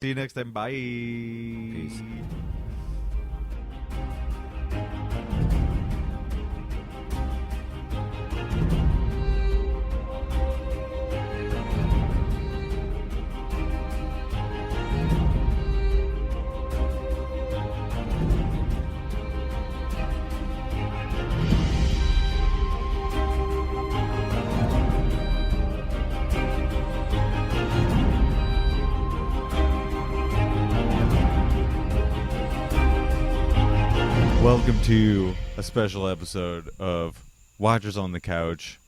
See you next time. Bye. Peace. Welcome to a special episode of Watchers on the Couch,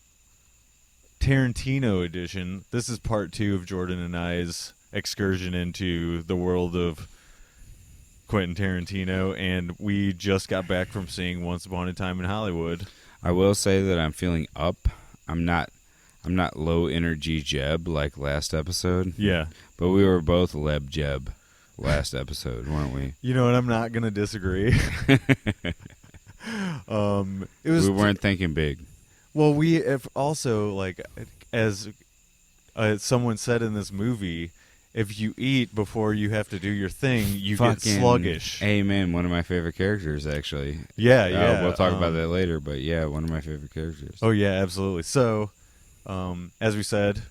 Tarantino edition. This is part 2 of Jordan and I's excursion into the world of Quentin Tarantino, and we just got back from seeing Once Upon a Time in Hollywood. I will say that I'm feeling up. I'm not low energy Jeb like last episode. Yeah. But we were both Leb Jeb last episode, weren't we? You know what? I'm not going to disagree. We weren't thinking big. Well, we have also, like, as someone said in this movie, if you eat before you have to do your thing, you get sluggish. Amen. One of my favorite characters, actually. Yeah. We'll talk about that later, but yeah, one of my favorite characters. Oh, yeah, absolutely. So, as we said,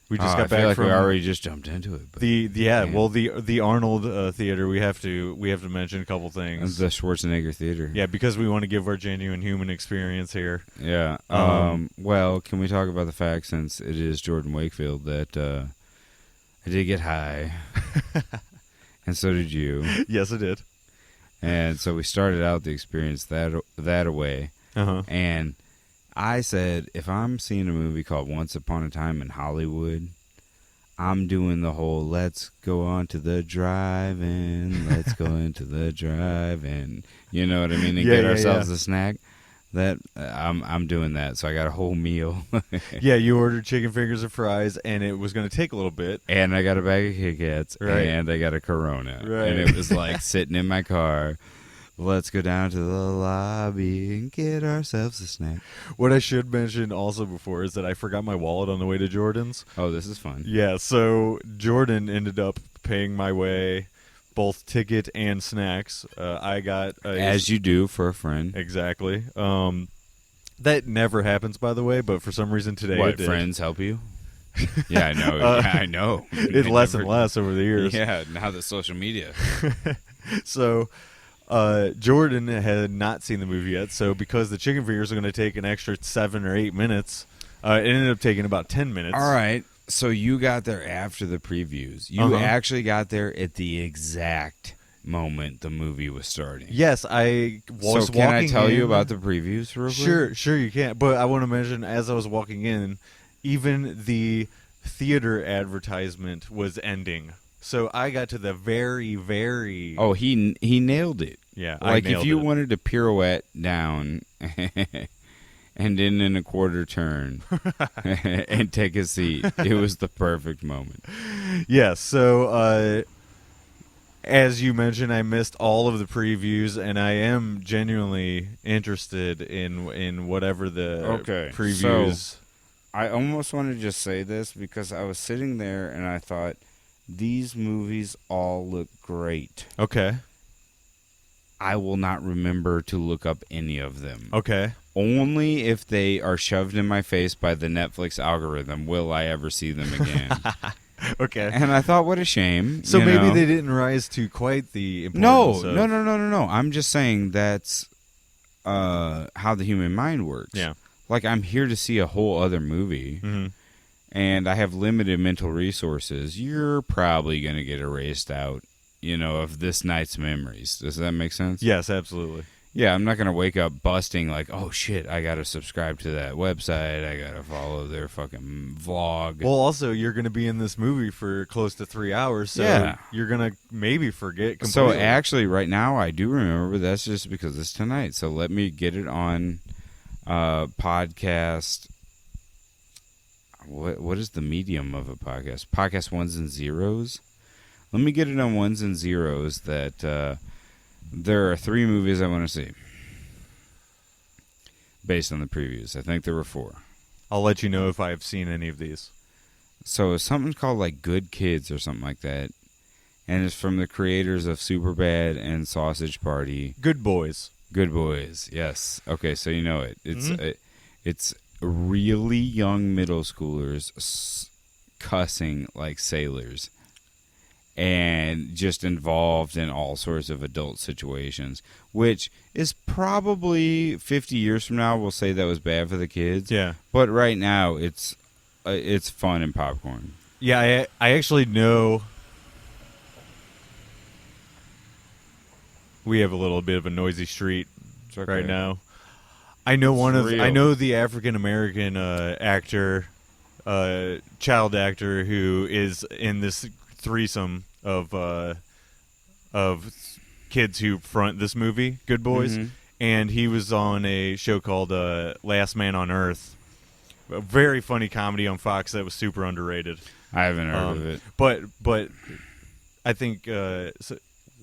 we just got I back feel like from we already just jumped into it. But the Arnold Theater. We have to mention a couple things. The Schwarzenegger Theater. Yeah, because we want to give our genuine human experience here. Yeah. Well, can we talk about the fact, since it is Jordan Wakefield, that I did get high, and so did you. Yes, I did. And so we started out the experience that away. And I said, if I'm seeing a movie called Once Upon a Time in Hollywood, I'm doing the whole let's go on to the drive-in, let's go into the drive-in, you know what I mean, and get ourselves a snack. That I'm doing that, so I got a whole meal. Yeah, you ordered chicken fingers and fries, and it was going to take a little bit. And I got a bag of Kit Kats, right. And I got a Corona. Right. And it was like sitting in my car, let's go down to the lobby and get ourselves a snack. What I should mention also before is that I forgot my wallet on the way to Jordan's. Oh, this is fun. Yeah, so Jordan ended up paying my way both ticket and snacks. I got as you do for a friend. Exactly. That never happens, by the way, but for some reason today What, it did. friends help you? Yeah, I know. I know. It's less and less over the years. Yeah, now that social media. So Jordan had not seen the movie yet, so because the chicken fingers are going to take an extra 7 or 8 minutes, it ended up taking about 10 minutes. All right. So you got there after the previews. You actually got there at the exact moment the movie was starting. Yes, I was So can I tell in, you about the previews real quick? Sure you can. But I want to mention, as I was walking in, even the theater advertisement was ending. So I got to the very, very... Oh, he nailed it. Yeah, like I nailed if you it. wanted to pirouette down and in a quarter turn and take a seat, it was the perfect moment. Yes, so as you mentioned, I missed all of the previews, and I am genuinely interested in whatever the previews... So I almost want to just say this because I was sitting there and I thought, these movies all look great. Okay. I will not remember to look up any of them. Okay. Only if they are shoved in my face by the Netflix algorithm will I ever see them again. Okay. And I thought, what a shame. So maybe they didn't rise to quite the No. importance of... No. I'm just saying that's how the human mind works. Yeah. Like, I'm here to see a whole other movie. Mm-hmm. And I have limited mental resources. You're probably going to get erased out, of this night's memories. Does that make sense? Yes, absolutely. Yeah, I'm not going to wake up busting like, oh, shit, I got to subscribe to that website. I got to follow their fucking vlog. Well, also, you're going to be in this movie for close to 3 hours, so yeah. You're going to maybe forget completely. So, actually, right now, I do remember, but that's just because it's tonight. So, let me get it on podcast... What is the medium of a podcast? Podcast ones and zeros? Let me get it on ones and zeros that there are 3 movies I want to see based on the previews. I think there were 4. I'll let you know if I've seen any of these. So something called like Good Kids or something like that. and it's from the creators of Superbad and Sausage Party. Good Boys. Good Boys, yes. Okay, so you know it. It's really young middle schoolers cussing like sailors, and just involved in all sorts of adult situations, which is probably 50 years from now we'll say that was bad for the kids. Yeah. But right now it's fun and popcorn. Yeah, I actually know. We have a little bit of a noisy street right now. I know I know the African American actor, child actor who is in this threesome of kids who front this movie, Good Boys, and he was on a show called Last Man on Earth, a very funny comedy on Fox that was super underrated. I haven't heard of it, but I think.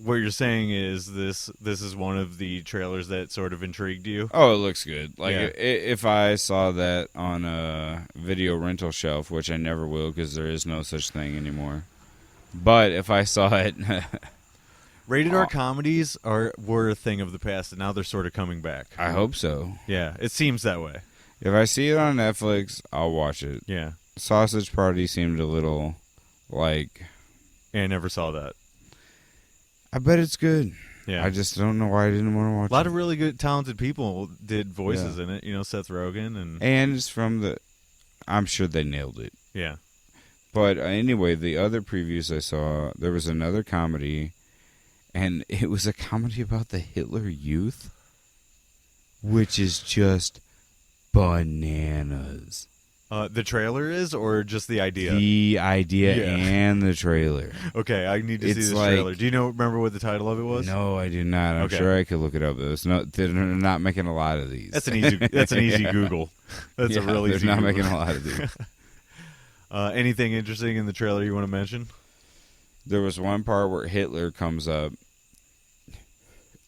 What you're saying is this is one of the trailers that sort of intrigued you? Oh, it looks good. Like, if I saw that on a video rental shelf, which I never will because there is no such thing anymore. But if I saw it... Rated R comedies were a thing of the past, and now they're sort of coming back. I hope so. Yeah, it seems that way. If I see it on Netflix, I'll watch it. Yeah. Sausage Party seemed a little like... Yeah, I never saw that. I bet it's good. Yeah. I just don't know why I didn't want to watch it. A lot of really good, talented people did voices in it. You know, Seth Rogen. And it's from the... I'm sure they nailed it. Yeah. But anyway, the other previews I saw, there was another comedy, and it was a comedy about the Hitler Youth, which is just bananas. The trailer is, or just the idea? The idea and the trailer. Okay, I need to see this trailer. Do you remember what the title of it was? No, I do not. I'm sure I could look it up. They're not making a lot of these. That's an easy Google. That's a really easy. They're not Google. making a lot of these. Anything interesting in the trailer you want to mention? There was one part where Hitler comes up,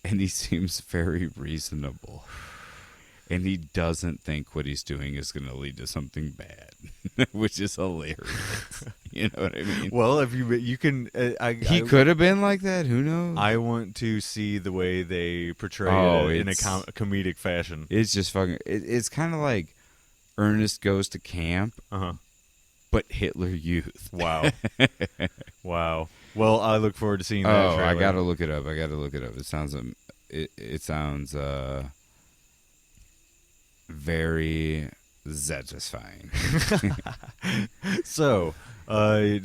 and he seems very reasonable. And he doesn't think what he's doing is going to lead to something bad, which is hilarious. You know what I mean? Well, if you can, he could have been like that. Who knows? I want to see the way they portray it in a comedic fashion. It's just fucking. It's kind of like Ernest Goes to Camp, but Hitler Youth. Wow, wow. Well, I look forward to seeing that. I gotta look it up. It sounds. It sounds. Very satisfying. So, third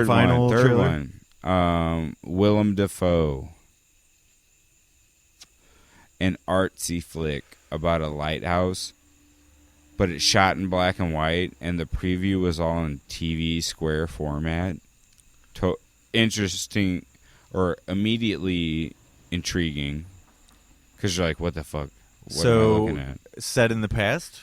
and final trailer? One. Willem Dafoe. An artsy flick about a lighthouse, but it's shot in black and white, and the preview was all in TV square format. Interesting, or immediately intriguing, because you're like, what the fuck? What am I looking at? Set in the past?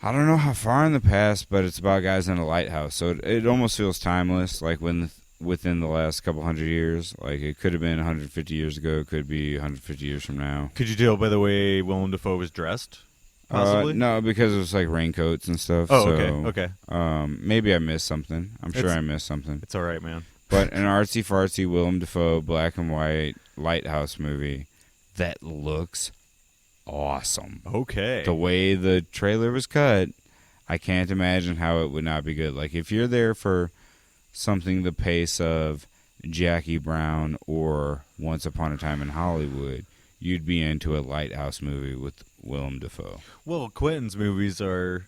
I don't know how far in the past, but it's about guys in a lighthouse. So it almost feels timeless, like within the last couple hundred years. Like, it could have been 150 years ago. It could be 150 years from now. Could you tell by the way Willem Dafoe was dressed? Possibly? No, because it was like raincoats and stuff. Oh, so, okay. Maybe I missed something. I'm sure I missed something. It's all right, man. But an artsy-fartsy Willem Dafoe black and white lighthouse movie that looks awesome. Okay. The way the trailer was cut, I can't imagine how it would not be good. Like, if you're there for something the pace of Jackie Brown or Once Upon a Time in Hollywood, you'd be into a lighthouse movie with Willem Dafoe. Well, Quentin's movies are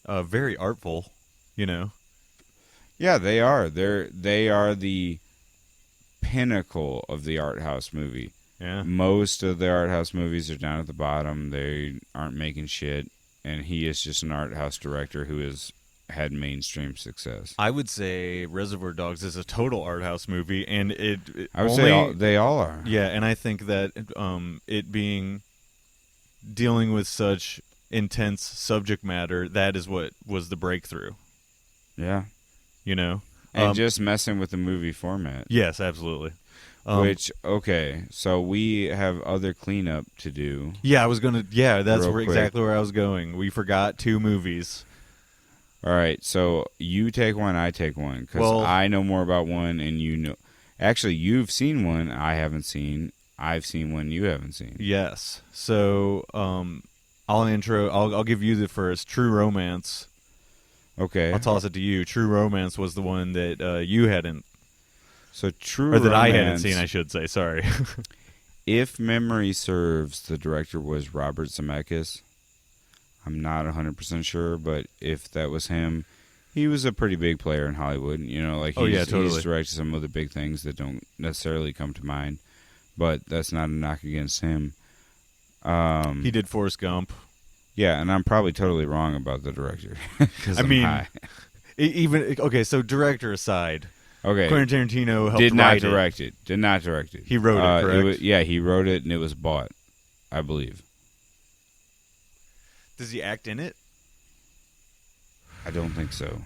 very artful, you know. Yeah, they are. They are the pinnacle of the art house movie. Yeah. Most of the art house movies are down at the bottom. They aren't making shit, and he is just an art house director who has had mainstream success. I would say Reservoir Dogs is a total art house movie, and I would say they all are. Yeah, and I think that it being dealing with such intense subject matter, that is what was the breakthrough. Yeah. You know? And just messing with the movie format. Yes, absolutely. So we have other cleanup to do. Yeah, that's exactly where I was going. We forgot 2 movies. All right, so you take one, I take one, because I know more about one, and you know. Actually, you've seen one I haven't seen. I've seen one you haven't seen. Yes. So, I'll give you the first. True Romance. Okay. I'll toss it to you. True Romance was the one that you hadn't. So True Or that Romance, I hadn't seen, I should say. Sorry. If memory serves, the director was Robert Zemeckis. I'm not 100% sure, but if that was him, he was a pretty big player in Hollywood. You know, like he's directed some of the big things that don't necessarily come to mind, but that's not a knock against him. He did Forrest Gump. Yeah, and I'm probably totally wrong about the director. I mean, even okay. So director aside, okay, Quentin Tarantino helped did not write direct it. Did not direct it. He wrote it, correct? He wrote it, and it was bought, I believe. Does he act in it? I don't think so.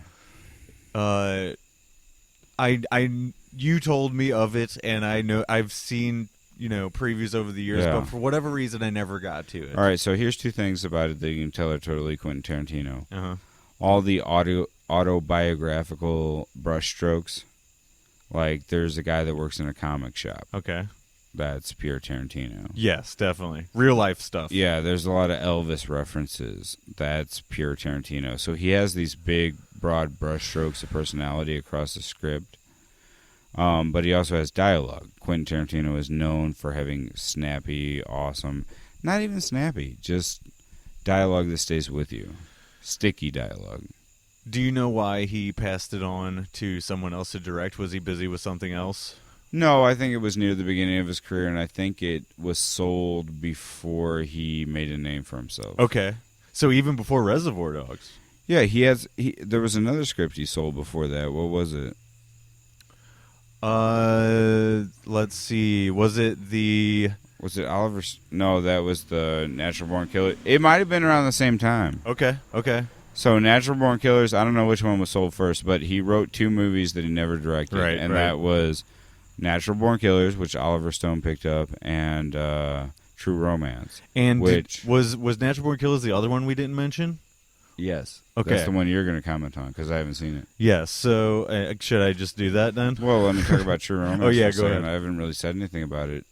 You told me of it, and I know I've seen previews over the years, but for whatever reason, I never got to it. All right, so here's two things about it that you can tell are totally Quentin Tarantino. Uh-huh. All the autobiographical brushstrokes, like there's a guy that works in a comic shop. Okay. That's pure Tarantino. Yes, definitely. Real life stuff. Yeah, there's a lot of Elvis references. That's pure Tarantino. So he has these big, broad brushstrokes of personality across the script. But he also has dialogue. Quentin Tarantino is known for having snappy, awesome, not even snappy, just dialogue that stays with you. Sticky dialogue. Do you know why he passed it on to someone else to direct? Was he busy with something else? No, I think it was near the beginning of his career, and I think it was sold before he made a name for himself. Okay. So even before Reservoir Dogs? Yeah, there was another script he sold before that. What was it? Let's see. Was it Oliver? No, that was the Natural Born Killers. It might have been around the same time. Okay. So Natural Born Killers, I don't know which one was sold first, but he wrote two movies that he never directed. Right, and that was Natural Born Killers, which Oliver Stone picked up, and True Romance. And was Natural Born Killers the other one we didn't mention? Yes. Okay. That's the one you're going to comment on, because I haven't seen it. Yes. So should I just do that then? Well, let me talk about True Romance. Oh, yeah, go ahead. I haven't really said anything about it.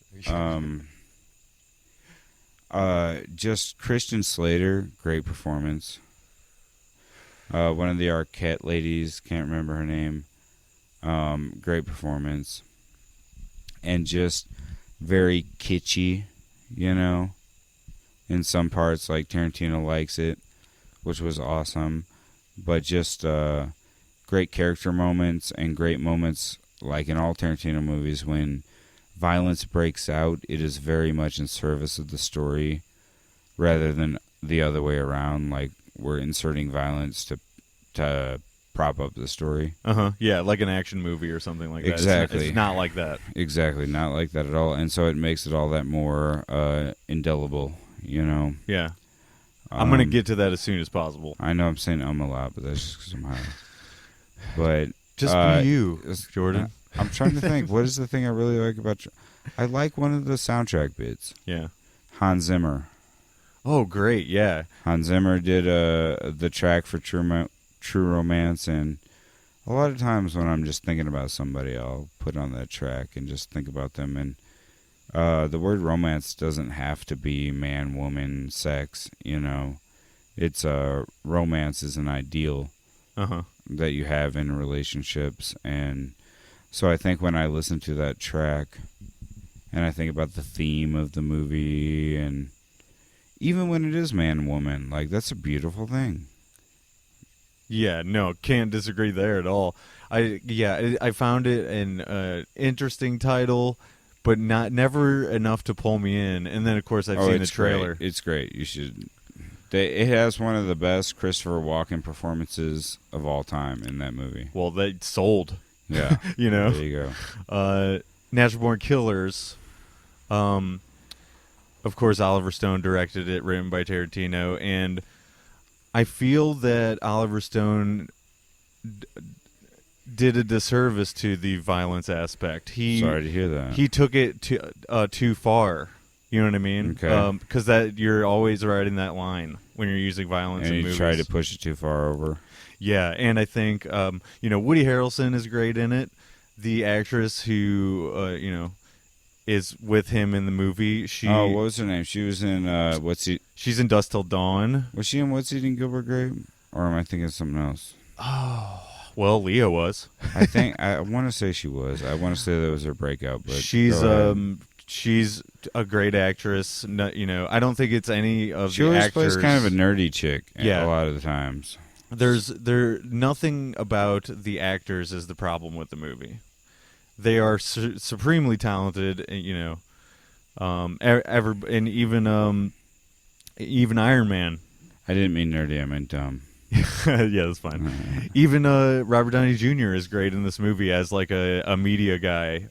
Just Christian Slater, great performance. One of the Arquette ladies, can't remember her name. Great performance. And just very kitschy, in some parts, like Tarantino likes it, which was awesome. But just great character moments and great moments, like in all Tarantino movies, when violence breaks out, it is very much in service of the story rather than the other way around, like we're inserting violence to prop up the story. Yeah, like an action movie or something like that. Exactly. It's not like that. Exactly, not like that at all. And so it makes it all that more indelible, Yeah. I'm going to get to that as soon as possible. I know I'm saying a lot, but that's just because I'm high. But just be you, Jordan. I'm trying to think. What is the thing I really like about... I like one of the soundtrack bits. Yeah. Hans Zimmer. Oh, great, yeah. Hans Zimmer did the track for True Romance, and a lot of times when I'm just thinking about somebody, I'll put on that track and just think about them. And the word romance doesn't have to be man, woman, sex, It's romance is an ideal that you have in relationships. And so I think when I listen to that track and I think about the theme of the movie, and even when it is man, woman, like that's a beautiful thing. Yeah, no, can't disagree there at all. I found it an interesting title, but never enough to pull me in. And then, of course, I've seen the trailer. Great. It's great. You should. It has one of the best Christopher Walken performances of all time in that movie. Well, they sold. Yeah. There you go. Natural Born Killers. Of course, Oliver Stone directed it, written by Tarantino, and I feel that Oliver Stone did a disservice to the violence aspect. Sorry to hear that. He took it too far. You know what I mean? Okay. Because that you're always riding that line when you're using violence in movies. And you try to push it too far over. Yeah, and I think Woody Harrelson is great in it. the actress who is with him in the movie. What was her name? She was in She's in Dusk Till Dawn. Was she in What's Eating Gilbert Grape? Or am I thinking of something else? Oh, well, Leo was. I want to say she was. I want to say that was her breakout. But she's a great actress. I don't think it's any of she the always actors. plays kind of a nerdy chick. Yeah. A lot of the times. Nothing about the actors is the problem with the movie. They are supremely talented, and even Iron Man. I didn't mean nerdy. I meant dumb. Yeah, that's fine. Even Robert Downey Jr. is great in this movie as like a media guy.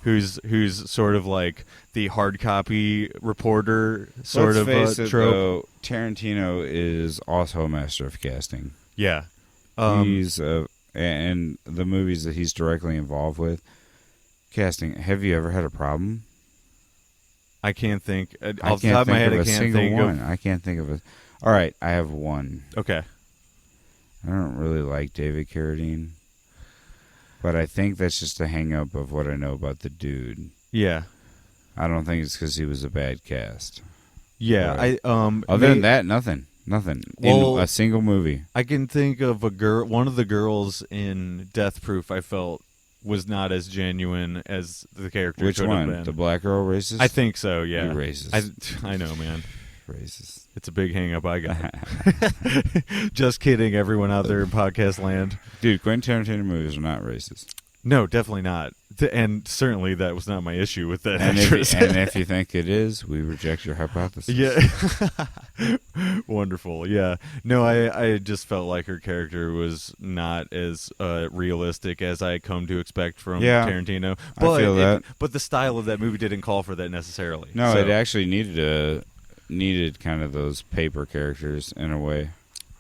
Who's sort of like the hard copy reporter sort of face it, trope. Though, Tarantino is also a master of casting. Yeah, he's and the movies that he's directly involved with, casting. Have you ever had a problem? I can't think. Off the top of my head, I can't think of. I can't think of it. All right, I have one. Okay. I don't really like David Carradine, but I think that's just a hang-up of what I know about the dude. Yeah. I don't think it's because he was a bad cast. Yeah, right. Other than that, nothing. Well, in a single movie. I can think of one of the girls in Death Proof I felt was not as genuine as the character Which could one? have been. The black girl racist? I think so, yeah. You're racist. I know, man. Racist. It's a big hang-up I got. Just kidding, everyone out there in podcast land. Dude, Quentin Tarantino movies are not racist. No, definitely not. And certainly that was not my issue with that actress. And if you think it is, we reject your hypothesis. Yeah. Wonderful, yeah. No, I just felt like her character was not as realistic as I come to expect from Tarantino. But I feel that. But the style of that movie didn't call for that necessarily. No, it actually needed kind of those paper characters in a way.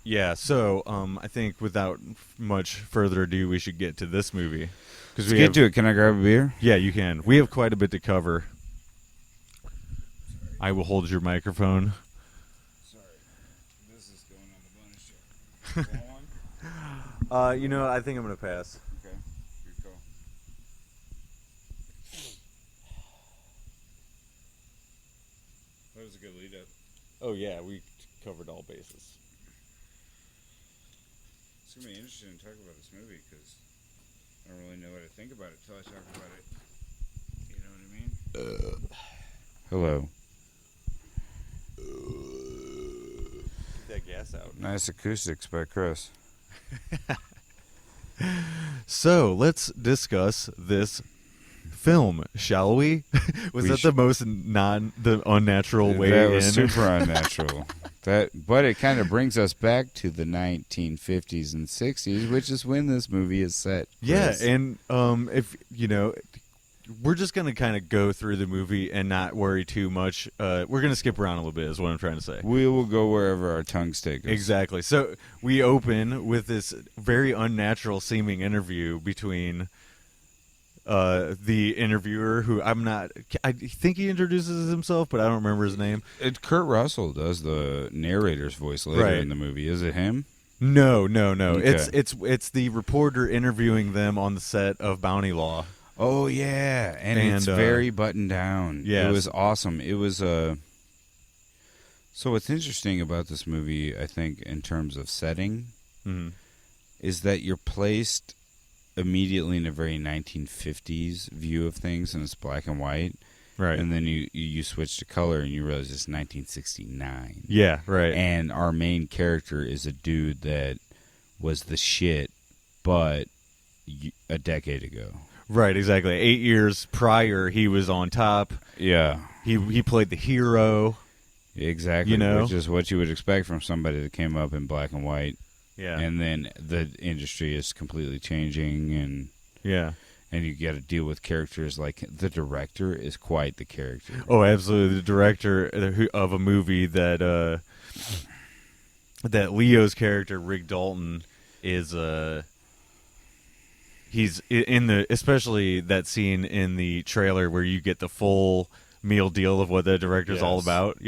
Yeah, so I think without much further ado, we should get to this movie. Let's get to it. Can I grab a beer? Yeah, you can. We have quite a bit to cover. I will hold your microphone. Sorry. This is going on the bonus show. I think I'm going to pass. Okay. Good call. That was a good lead up. Oh, yeah, we covered all bases. It's going to be interesting to talk about this movie because I don't really know what to think about it until I talk about it. You know what I mean? Hello. Get that gas out. Nice acoustics by Chris. So, let's discuss this film, shall we? Was the most unnatural way That was super unnatural. But it kind of brings us back to the 1950s and 60s, which is when this movie is set. Chris. Yeah, and if we're just gonna kind of go through the movie and not worry too much. We're gonna skip around a little bit, is what I'm trying to say. We will go wherever our tongues take us. Exactly. So we open with this very unnatural seeming interview between the interviewer, who I think he introduces himself, but I don't remember his name. Kurt Russell does the narrator's voice later in the movie. Is it him? No. Okay. It's the reporter interviewing them on the set of Bounty Law. Oh yeah, and it's very buttoned down. Yeah, it was awesome. It was So what's interesting about this movie, I think, in terms of setting, is that you're placed immediately in a very 1950s view of things, and it's black and white. Right. And then you switch to color, and you realize it's 1969. Yeah, right. And our main character is a dude that was the shit, but a decade ago. Right, exactly. 8 years prior, he was on top. Yeah. He played the hero. Exactly. Which is what you would expect from somebody that came up in black and white. Yeah. And then the industry is completely changing, and you got to deal with characters like the director is quite the character. Oh, absolutely. The director of a movie that Leo's character, Rick Dalton, is he's in especially that scene in the trailer where you get the full meal deal of what the director's all about,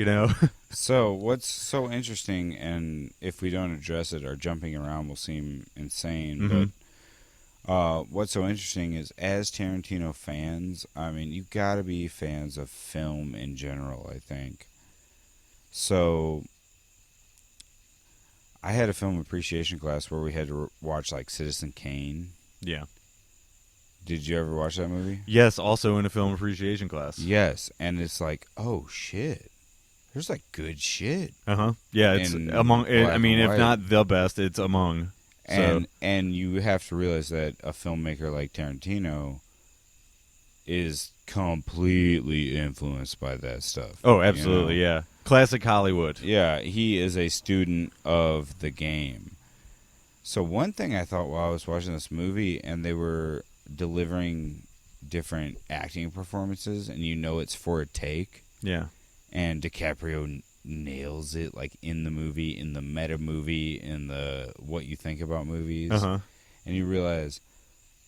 So what's so interesting, and if we don't address it, our jumping around will seem insane, but What's so interesting is, as Tarantino fans, I mean, you gotta be fans of film in general, I think. So, I had a film appreciation class where we had to watch, like, Citizen Kane. Yeah. Did you ever watch that movie? Yes, also in a film appreciation class. Yes, and it's like, oh, shit. There's, like, good shit. Uh-huh. Yeah, it's among, I mean, if not the best, it's among. And you have to realize that a filmmaker like Tarantino is completely influenced by that stuff. Oh, absolutely, yeah. Classic Hollywood. Yeah, he is a student of the game. So one thing I thought while I was watching this movie, and they were delivering different acting performances, and you know it's for a take. Yeah. And DiCaprio nails it, like, in the movie, in the meta movie, in the what you think about movies. Uh-huh. And you realize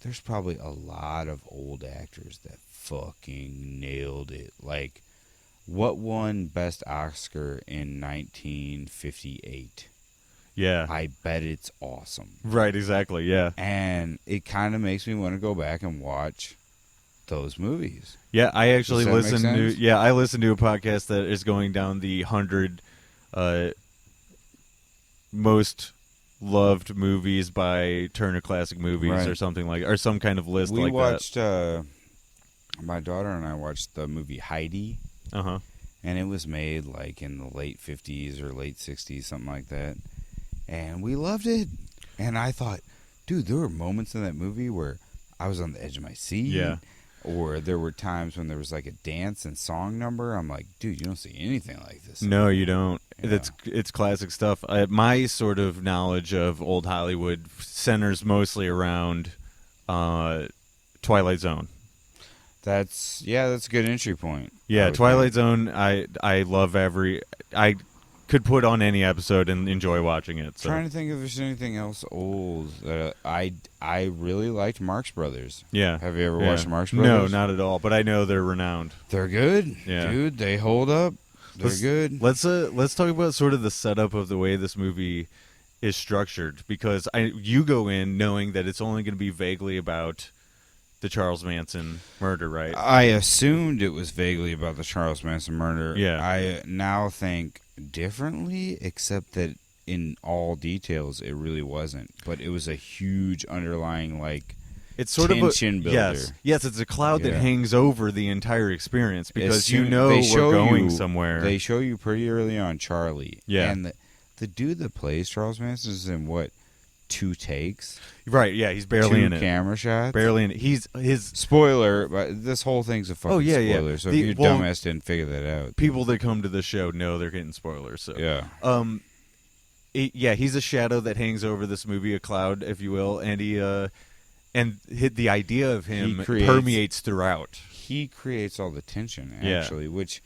there's probably a lot of old actors that fucking nailed it. Like, what won Best Oscar in 1958? Yeah. I bet it's awesome. Right, exactly, yeah. And it kind of makes me want to go back and watch those movies. Yeah, I actually listened to I listened to a podcast that is going down the 100 most loved movies by Turner Classic Movies, or something like, or some kind of list like that. We watched my daughter and I watched the movie Heidi. Uh-huh. And it was made like in the late 50s or late 60s, something like that. And we loved it. And I thought, dude, there were moments in that movie where I was on the edge of my seat. Yeah. Or there were times when there was like a dance and song number. I'm like, dude, you don't see anything like this. No, you don't. Yeah. It's classic stuff. My sort of knowledge of old Hollywood centers mostly around Twilight Zone. That's a good entry point. Yeah, Twilight Zone. I love I could put on any episode and enjoy watching it. So. Trying to think if there's anything else old that I really liked. Marx Brothers. Yeah. Have you ever watched Marx Brothers? No, not at all. But I know they're renowned. They're good. Yeah. Dude, they hold up. They're good. Let's talk about sort of the setup of the way this movie is structured, because you go in knowing that it's only going to be vaguely about the Charles Manson murder, right? I assumed it was vaguely about the Charles Manson murder. Yeah. I now think differently, except that in all details it really wasn't. But it was a huge underlying, like, it's sort tension of builder. Yes, it's a cloud that hangs over the entire experience, because we're going somewhere. They show you pretty early on Charlie. Yeah. And the dude that plays Charles Manson is in what? 2 takes, right? Yeah, he's barely in it. 2 camera shots, barely in it. He's his spoiler, but this whole thing's a fucking spoiler. Yeah. So if your dumbass didn't figure that out, people that come to the show know they're getting spoilers. So yeah, he's a shadow that hangs over this movie, a cloud, if you will, and the idea of him permeates throughout. He creates all the tension, actually, which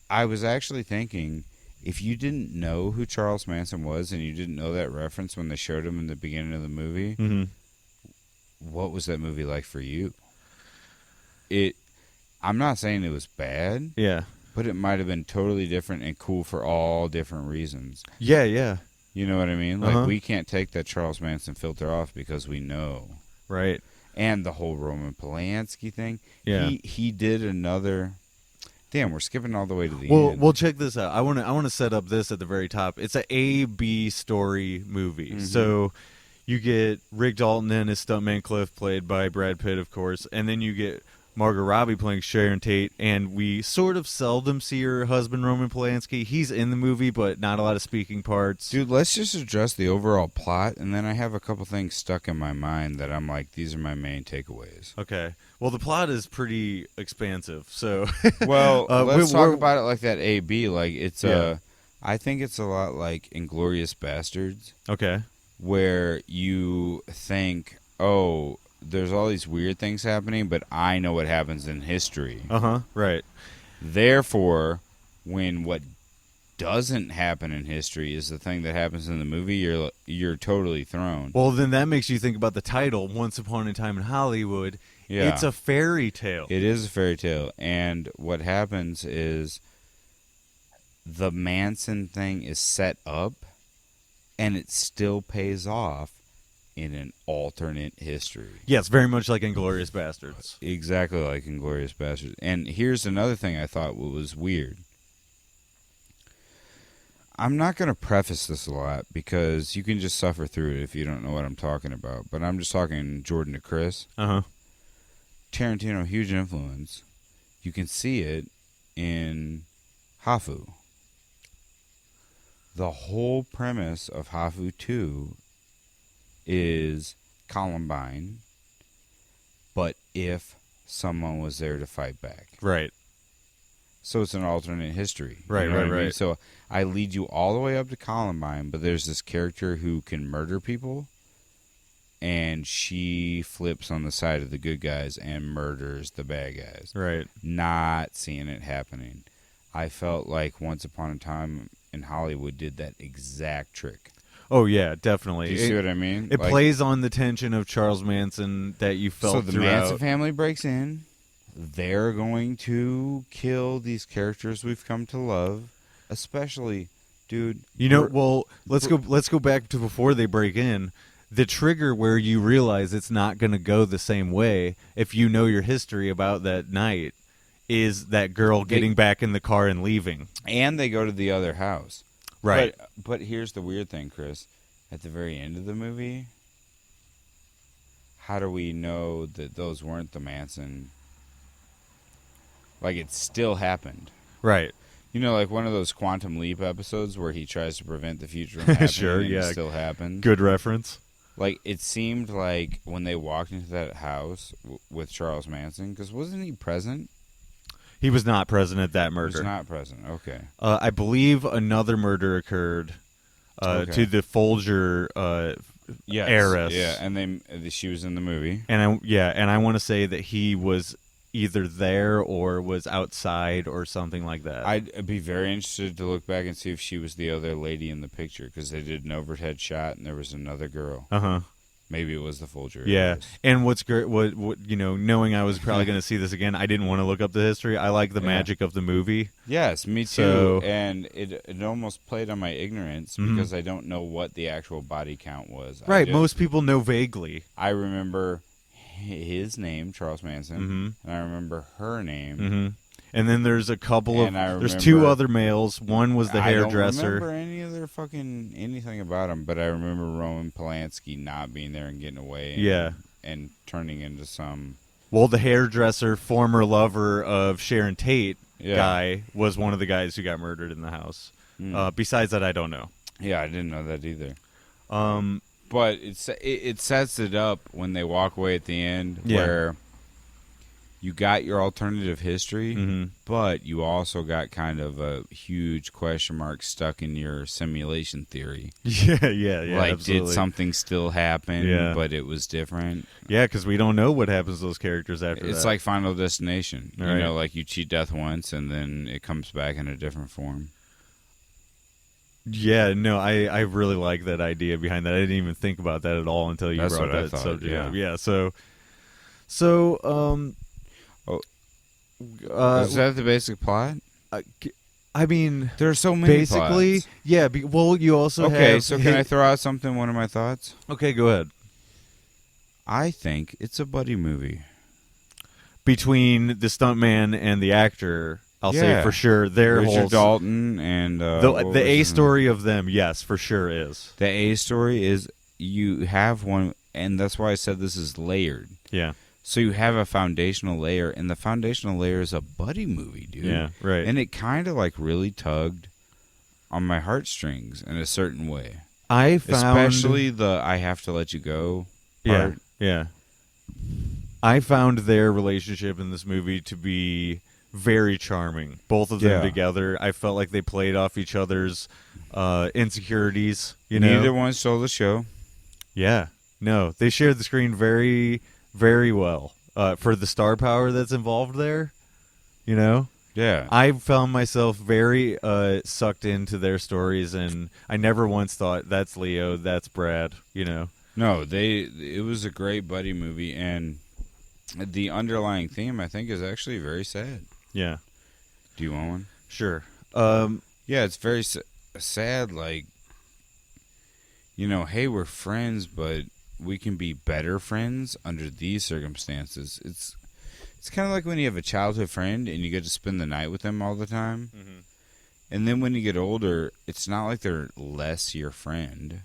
I was actually thinking. If you didn't know who Charles Manson was and you didn't know that reference when they showed him in the beginning of the movie, what was that movie like for you? I'm not saying it was bad, but it might have been totally different and cool for all different reasons. Yeah, yeah. You know what I mean? Like, we can't take that Charles Manson filter off because we know. Right. And the whole Roman Polanski thing. Yeah. He did another... Damn, we're skipping all the way to the end. Well, check this out. I want to set up this at the very top. It's a A-B story movie. Mm-hmm. So you get Rick Dalton and his stuntman Cliff, played by Brad Pitt, of course, and then you get Margot Robbie playing Sharon Tate, and we sort of seldom see her husband, Roman Polanski. He's in the movie, but not a lot of speaking parts. Dude, let's just address the overall plot, and then I have a couple things stuck in my mind that I'm like, these are my main takeaways. Okay. Well, the plot is pretty expansive, so... Well, let's talk about it like that A-B. Like, it's I think it's a lot like Inglourious Bastards. Okay. Where you think, oh... there's all these weird things happening, but I know what happens in history. Right. Therefore, when what doesn't happen in history is the thing that happens in the movie, you're totally thrown. Well, then that makes you think about the title, Once Upon a Time in Hollywood. Yeah. It's a fairy tale. It is a fairy tale. And what happens is the Manson thing is set up, and it still pays off in an alternate history. Yes, very much like Inglourious Basterds. Exactly like Inglourious Basterds. And here's another thing I thought was weird. I'm not going to preface this a lot because you can just suffer through it if you don't know what I'm talking about. But I'm just talking Jordan to Chris. Tarantino, huge influence. You can see it in Hafu. The whole premise of Hafu 2 is Columbine, but if someone was there to fight back. Right. So it's an alternate history. Right, you know right, what I mean? right. So I lead you all the way up to Columbine, but there's this character who can murder people, and she flips on the side of the good guys and murders the bad guys. Right. Not seeing it happening. I felt like Once Upon a Time in Hollywood did that exact trick. Oh, yeah, definitely. Do you see what I mean? It plays on the tension of Charles Manson that you felt throughout. So the Manson family breaks in. They're going to kill these characters we've come to love, especially, dude. You know, well, let's go back to before they break in. The trigger where you realize it's not going to go the same way, if you know your history about that night, is that girl getting back in the car and leaving. And they go to the other house. Right. But here's the weird thing, Chris. At the very end of the movie, how do we know that those weren't the Manson? Like, it still happened. Right. You know, like one of those Quantum Leap episodes where he tries to prevent the future from happening sure, and yeah. it still happened. Good reference. Like, it seemed like when they walked into that house with Charles Manson, because wasn't he present? He was not present at that murder. He was not present, okay. I believe another murder occurred to the Folger heiress. Yeah, and she was in the movie. And I want to say that he was either there or was outside or something like that. I'd be very interested to look back and see if she was the other lady in the picture, because they did an overhead shot and there was another girl. Maybe it was the Folger. Yeah, and what's great, what you know, knowing I was probably going to see this again, I didn't want to look up the history. I like the magic of the movie. Yes, me too. And it almost played on my ignorance because I don't know what the actual body count was. Right, most people know vaguely. I remember his name, Charles Manson, and I remember her name. And then there's a couple of there's two other males. One was the hairdresser. I don't remember any other anything about him, but I remember Roman Polanski not being there and getting away. And turning into some. Well, the hairdresser, former lover of Sharon Tate guy, was one of the guys who got murdered in the house. Besides that, I don't know. Yeah, I didn't know that either. But it sets it up when they walk away at the end where you got your alternative history, but you also got kind of a huge question mark stuck in your simulation theory. Yeah, like, absolutely. did something still happen, but it was different? Yeah, because we don't know what happens to those characters after that. It's like Final Destination. Right. You know, like you cheat death once, and then it comes back in a different form. Yeah, no, I really like that idea behind that. I didn't even think about that at all until you brought that subject up. Yeah, so is that the basic plot? I mean, there are so many basically, plots. Yeah. Well, you also have... Okay, so can I throw out something, one of my thoughts? Okay, go ahead. I think it's a buddy movie. Between the stuntman and the actor, I'll say for sure. Richard Dalton and... the A story of them, yes, for sure is. The A story is you have one, and that's why I said this is layered. Yeah. So you have a foundational layer, and the foundational layer is a buddy movie, dude. Yeah, right. And it kind of like really tugged on my heartstrings in a certain way. I found... Especially the I have to let you go part. Yeah. I found their relationship in this movie to be very charming. Both of them together. I felt like they played off each other's insecurities. You know? Neither one stole the show. Yeah. No, they shared the screen very... very well for the star power that's involved there, you know? Yeah. I found myself very sucked into their stories, and I never once thought, that's Leo, that's Brad, you know? No, it was a great buddy movie, and the underlying theme, I think, is actually very sad. Yeah. Do you want one? Sure. Yeah, it's very sad, like, you know, hey, we're friends, but we can be better friends under these circumstances. It's kind of like when you have a childhood friend and you get to spend the night with them all the time. Mm-hmm. And then when you get older, it's not like they're less your friend.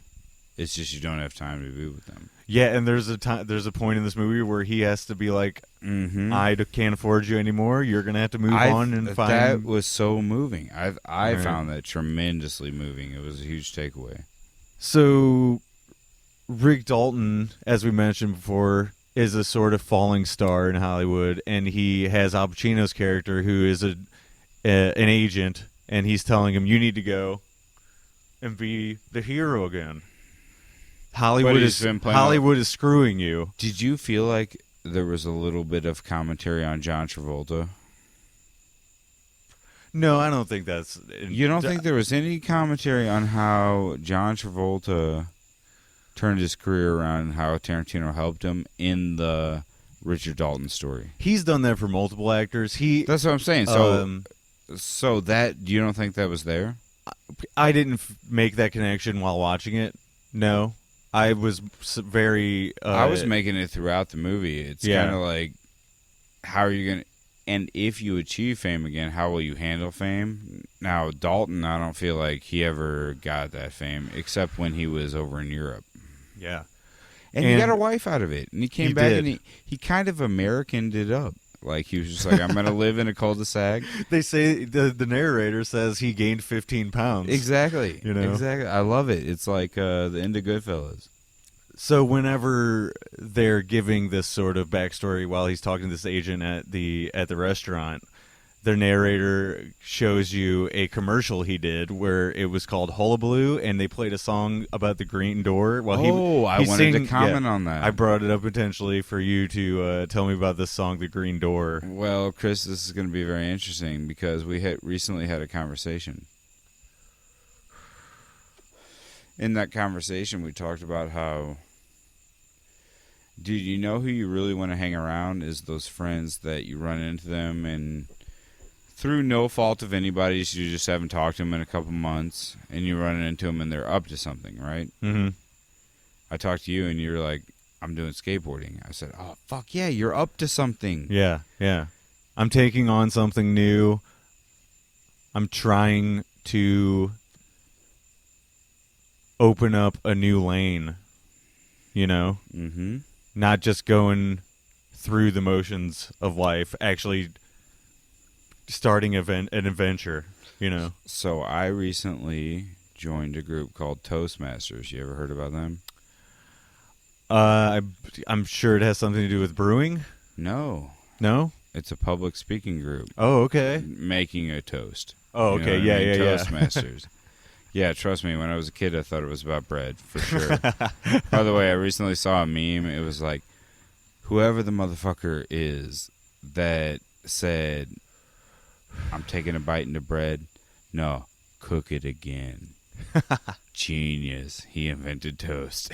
It's just you don't have time to be with them. Yeah, and there's a point in this movie where he has to be like, I can't afford you anymore. You're going to have to move on and find... That was so moving. I found that tremendously moving. It was a huge takeaway. So, Rick Dalton, as we mentioned before, is a sort of falling star in Hollywood, and he has Al Pacino's character, who is an agent, and he's telling him, you need to go and be the hero again. Hollywood is screwing you. Did you feel like there was a little bit of commentary on John Travolta? No, I don't think that's... You don't think there was any commentary on how John Travolta turned his career around and how Tarantino helped him in the Richard Dalton story? He's done that for multiple actors. That's what I'm saying. So that, you don't think that was there? I didn't make that connection while watching it. No. I was very... I was making it throughout the movie. It's kind of like, how are you going to... And if you achieve fame again, how will you handle fame? Now, Dalton, I don't feel like he ever got that fame, except when he was over in Europe. Yeah. And he got a wife out of it. And he came back and he kind of Americaned it up. Like, he was just like, I'm going to live in a cul-de-sac. They say, the narrator says he gained 15 pounds. Exactly. You know? Exactly. I love it. It's like the end of Goodfellas. So whenever they're giving this sort of backstory while he's talking to this agent at the restaurant, the narrator shows you a commercial he did where it was called Hullabaloo, and they played a song about the green door. Well, I wanted to comment on that. I brought it up intentionally for you to tell me about this song, The Green Door. Well, Chris, this is going to be very interesting because we recently had a conversation. In that conversation, we talked about how... Dude, you know who you really want to hang around is those friends that you run into them and through no fault of anybody's, you just haven't talked to them in a couple months and you run into them and they're up to something, right? Mm-hmm. I talked to you and you were like, I'm doing skateboarding. I said, oh, fuck yeah, you're up to something. Yeah, yeah. I'm taking on something new. I'm trying to open up a new lane, you know? Mm-hmm. Not just going through the motions of life, actually starting an adventure, you know. So I recently joined a group called Toastmasters. You ever heard about them? I'm sure it has something to do with brewing. No. No? It's a public speaking group. Oh, okay. Making a toast. Oh, okay. Yeah. Toastmasters. Yeah, trust me, when I was a kid, I thought it was about bread, for sure. By the way, I recently saw a meme. It was like, whoever the motherfucker is that said, I'm taking a bite into bread. No, cook it again. Genius. He invented toast.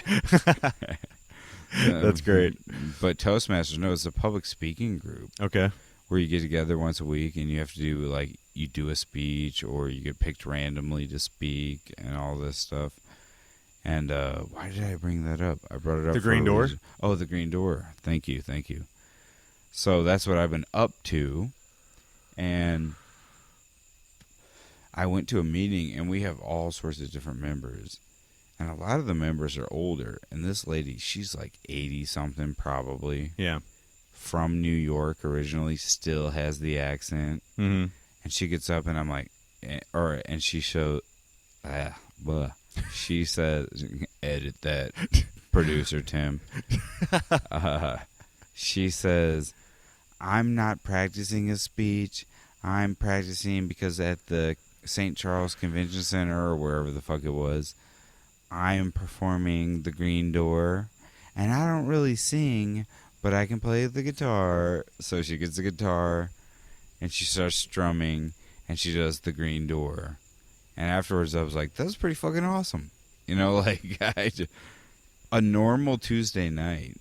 That's great. But Toastmasters, no, it's a public speaking group. Okay. Where you get together once a week and you have to do, like, you do a speech or you get picked randomly to speak and all this stuff. And why did I bring that up? I brought it up. The Green Door? Oh, the Green Door. Thank you. So that's what I've been up to. And I went to a meeting and we have all sorts of different members. And a lot of the members are older. And this lady, she's like 80-something probably. Yeah. From New York originally, still has the accent. Mm-hmm. And she gets up and I'm like, and she shows, she says, edit that, producer Tim. She says, I'm not practicing a speech. I'm practicing because at the St. Charles Convention Center or wherever the fuck it was, I am performing The Green Door. And I don't really sing, but I can play the guitar. So she gets the guitar and she starts strumming and she does The Green Door. And afterwards I was like, that was pretty fucking awesome. You know, like a normal Tuesday night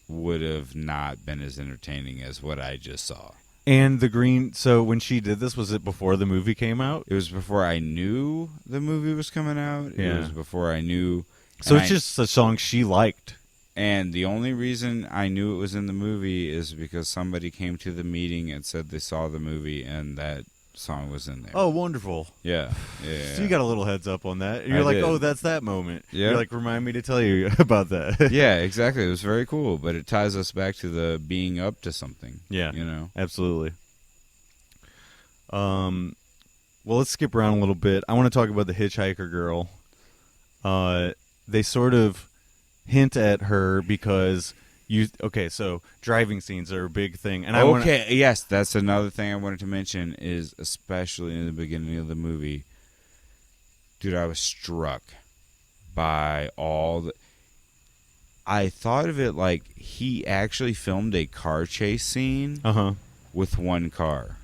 would have not been as entertaining as what I just saw. And so when she did this, was it before the movie came out? It was before I knew the movie was coming out. Yeah. It was before I knew. So it's just a song she liked. And the only reason I knew it was in the movie is because somebody came to the meeting and said they saw the movie and that song was in there. Oh, wonderful. Yeah. So you got a little heads up on that. You're like, oh, that's that moment. Yeah. You're like, remind me to tell you about that. Yeah, exactly. It was very cool, but it ties us back to the being up to something. Yeah. You know? Absolutely. Well, let's skip around a little bit. I want to talk about the hitchhiker girl. They sort of hint at her because so driving scenes are a big thing, and yes, that's another thing I wanted to mention is especially in the beginning of the movie, dude, I was struck by all the. I thought of it like he actually filmed a car chase scene with one car.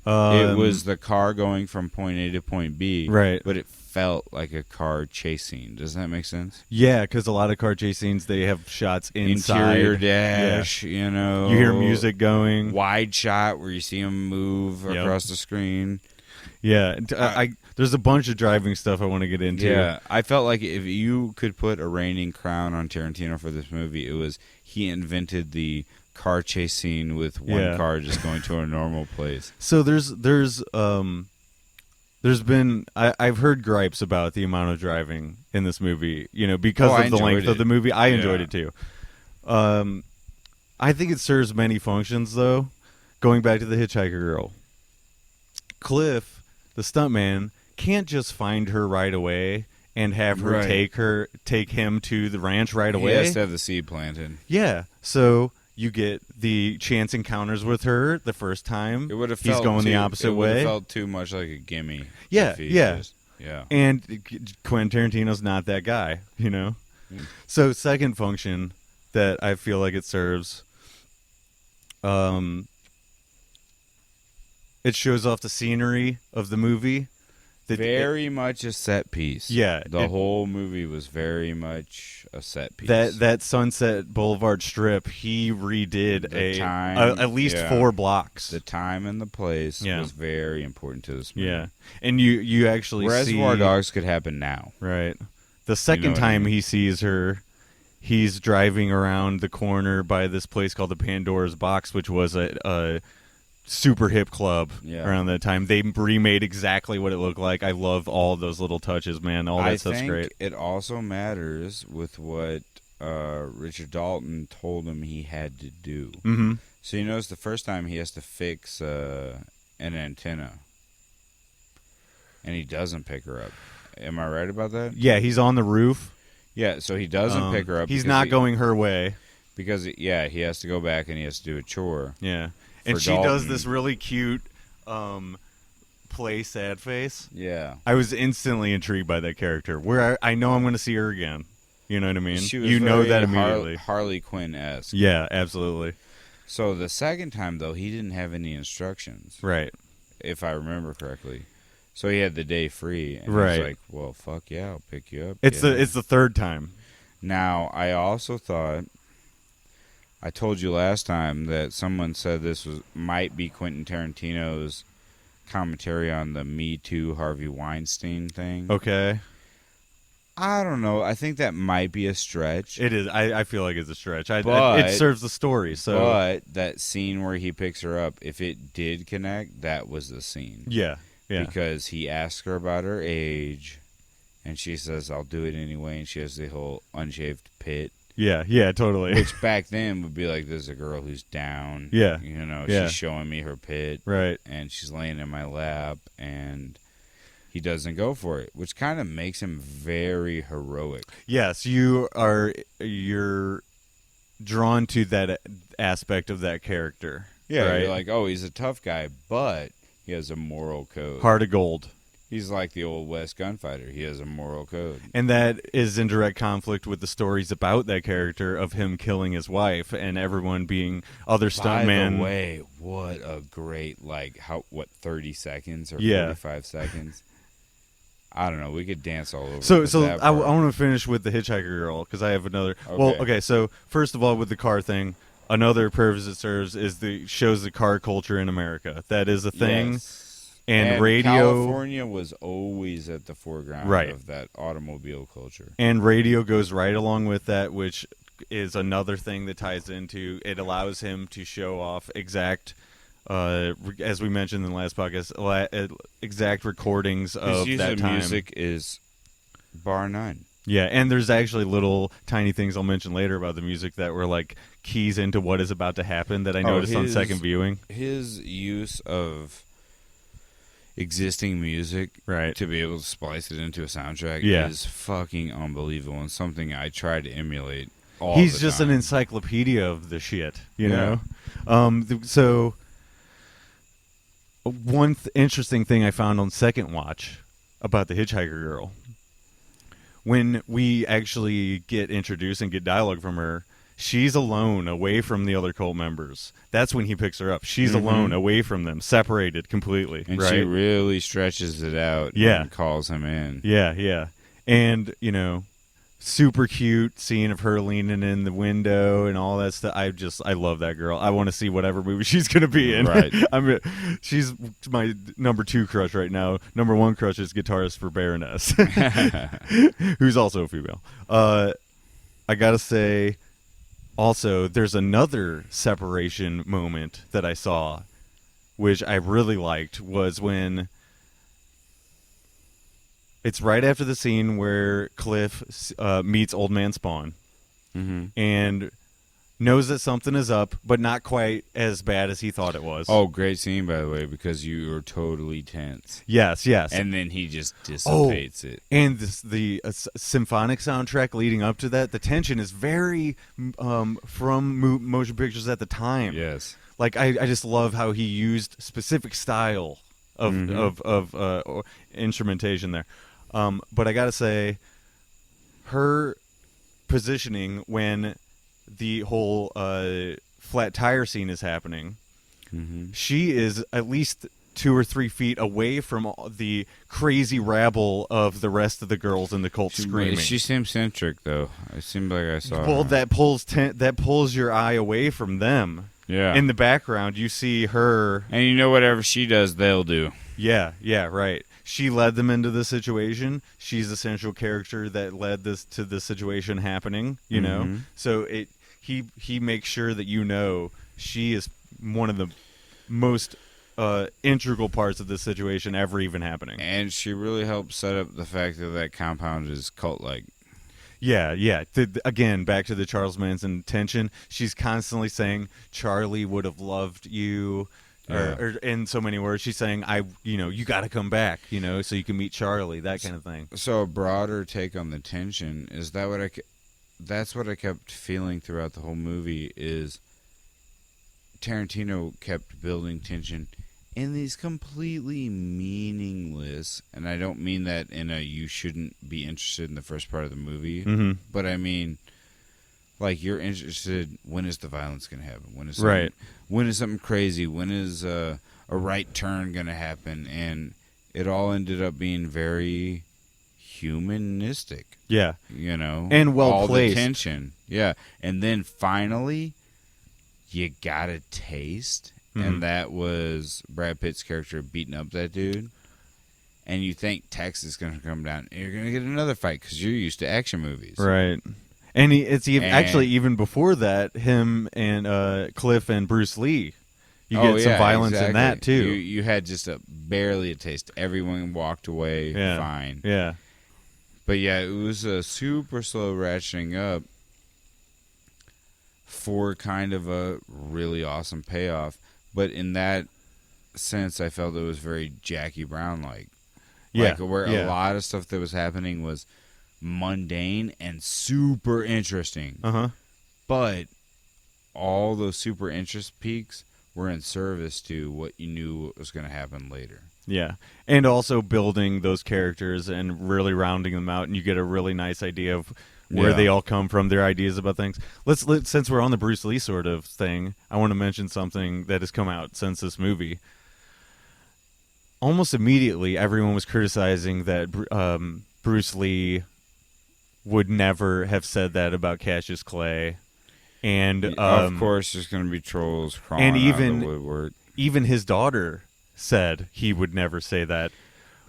It was the car going from point A to point B, right? But it felt like a car chase scene. Does that make sense? Yeah, because a lot of car chase scenes, they have shots inside. Interior dash, you know. You hear music going. Wide shot where you see them move across the screen. Yeah, there's a bunch of driving stuff I want to get into. Yeah, I felt like if you could put a reigning crown on Tarantino for this movie, it was he invented the car chase scene with one car just going to a normal place. So there's been I've heard gripes about the amount of driving in this movie, because of the length of the movie. I enjoyed it too. I think it serves many functions though. Going back to the hitchhiker girl, Cliff, the stuntman, can't just find her right away and have her take him to the ranch right away. He has to have the seed planted. Yeah, so you get the chance encounters with her the first time. It would have he's going the opposite way. It would have felt too much like a gimme. Yeah. Yeah. And Quentin Tarantino's not that guy, So second function that I feel like it serves, it shows off the scenery of the movie. Very much a set piece. Yeah. The whole movie was very much a set piece. That Sunset Boulevard strip, he redid at least 4 blocks. The time and the place was very important to this movie. Yeah. And you actually Reservoir Dogs could happen now. Right. The second time he sees her, he's driving around the corner by this place called the Pandora's Box, which was a super hip club around that time. They remade exactly what it looked like. I love all those little touches, man. All that stuff's great. It also matters with what Richard Dalton told him he had to do. Mm-hmm. So you notice the first time he has to fix an antenna, and he doesn't pick her up. Am I right about that? Yeah, he's on the roof. Yeah, so he doesn't pick her up. He's not going her way. Because, he has to go back and he has to do a chore. Yeah. And she does this really cute play sad face. Yeah. I was instantly intrigued by that character. Where I know I'm going to see her again. You know what I mean? She was that immediately. Harley Quinn-esque. Yeah, absolutely. So the second time, though, he didn't have any instructions. Right. If I remember correctly. So he had the day free. And he was like, well, fuck yeah, I'll pick you up. It's the third time. Now, I also thought... I told you last time that someone said this might be Quentin Tarantino's commentary on the Me Too Harvey Weinstein thing. Okay. I don't know. I think that might be a stretch. It is. I feel like it's a stretch. It serves the story. So, but that scene where he picks her up, if it did connect, that was the scene. Yeah. Because he asks her about her age, and she says, "I'll do it anyway," and she has the whole unshaved pit. Yeah, totally. Which back then would be like, there's a girl who's down. Yeah. She's showing me her pit. Right. And she's laying in my lap, and he doesn't go for it, which kind of makes him very heroic. Yes, you're drawn to that aspect of that character. Yeah, right? You're like, oh, he's a tough guy, but he has a moral code. Heart of gold. He's like the old West gunfighter. He has a moral code. And that is in direct conflict with the stories about that character of him killing his wife and everyone being other stuntmen. By the way, what a great, 30 seconds or 45 seconds? I don't know. We could dance all over. So I want to finish with the hitchhiker girl because I have another. Okay. Well, okay. So first of all, with the car thing, another purpose it serves is shows the car culture in America. That is a thing. Yes. And radio, California was always at the foreground of that automobile culture. And radio goes right along with that, which is another thing that ties into it. Allows him to show off exact, as we mentioned in the last podcast, exact recordings of that time. Music is bar none. Yeah, and there's actually little tiny things I'll mention later about the music that were like keys into what is about to happen that I noticed on second viewing. His use of existing music to be able to splice it into a soundtrack is fucking unbelievable, and something I try to emulate all the time. He's just an encyclopedia of the shit, you know? So one interesting thing I found on second watch about the Hitchhiker Girl, when we actually get introduced and get dialogue from her, she's alone, away from the other cult members. That's when he picks her up. She's alone, away from them, separated completely. And she really stretches it out and calls him in. Yeah. And, you know, super cute scene of her leaning in the window and all that stuff. I love that girl. I want to see whatever movie she's going to be in. Right. She's my number 2 crush right now. Number 1 crush is guitarist for Baroness, who's also a female. I got to say, also, there's another separation moment that I saw, which I really liked, was when it's right after the scene where Cliff meets Old Man Spawn and knows that something is up, but not quite as bad as he thought it was. Oh, great scene, by the way, because you were totally tense. Yes. And then he just dissipates it. And the symphonic soundtrack leading up to that, the tension is very from motion pictures at the time. Yes. Like, I just love how he used specific style of instrumentation there. But I gotta say, her positioning when the whole flat tire scene is happening, she is at least 2 or 3 feet away from the crazy rabble of the rest of the girls in the cult screaming. She seems centric, though. It seemed like I saw her. That pulls your eye away from them. Yeah. In the background, you see her, and you know whatever she does, they'll do. Yeah, right. She led them into the situation. She's the central character that led this to the situation happening, you know? So he makes sure that you know she is one of the most integral parts of this situation ever even happening. And she really helped set up the fact that compound is cult-like. Yeah. Again, back to the Charles Manson tension. She's constantly saying, Charlie would have loved you. Or in so many words, she's saying, you got to come back, so you can meet Charlie, that kind of thing. So a broader take on the tension is that's what I kept feeling throughout the whole movie is Tarantino kept building tension in these completely meaningless, and I don't mean that in a you shouldn't be interested in the first part of the movie, but I mean, like, you're interested, when is the violence going to happen? When is something crazy? When is a right turn going to happen? And it all ended up being very humanistic. Yeah. And well placed. The tension. Yeah. And then finally, you got a taste, and that was Brad Pitt's character beating up that dude. And you think Tex is going to come down, and you're going to get another fight because you're used to action movies. Right. And actually even before that, him and Cliff and Bruce Lee, you get some violence in that too. You had just barely a taste. Everyone walked away fine. Yeah. But yeah, it was a super slow ratcheting up for kind of a really awesome payoff. But in that sense, I felt it was very Jackie Brown-like. Yeah. Where a lot of stuff that was happening was mundane and super interesting. But all those super interest peaks were in service to what you knew was going to happen later. Yeah. And also building those characters and really rounding them out, and you get a really nice idea of where they all come from, their ideas about things. Let's since we're on the Bruce Lee sort of thing, I want to mention something that has come out since this movie. Almost immediately, everyone was criticizing that Bruce Lee would never have said that about Cassius Clay. And of course, there's going to be trolls crawling out of the woodwork. Even his daughter said he would never say that.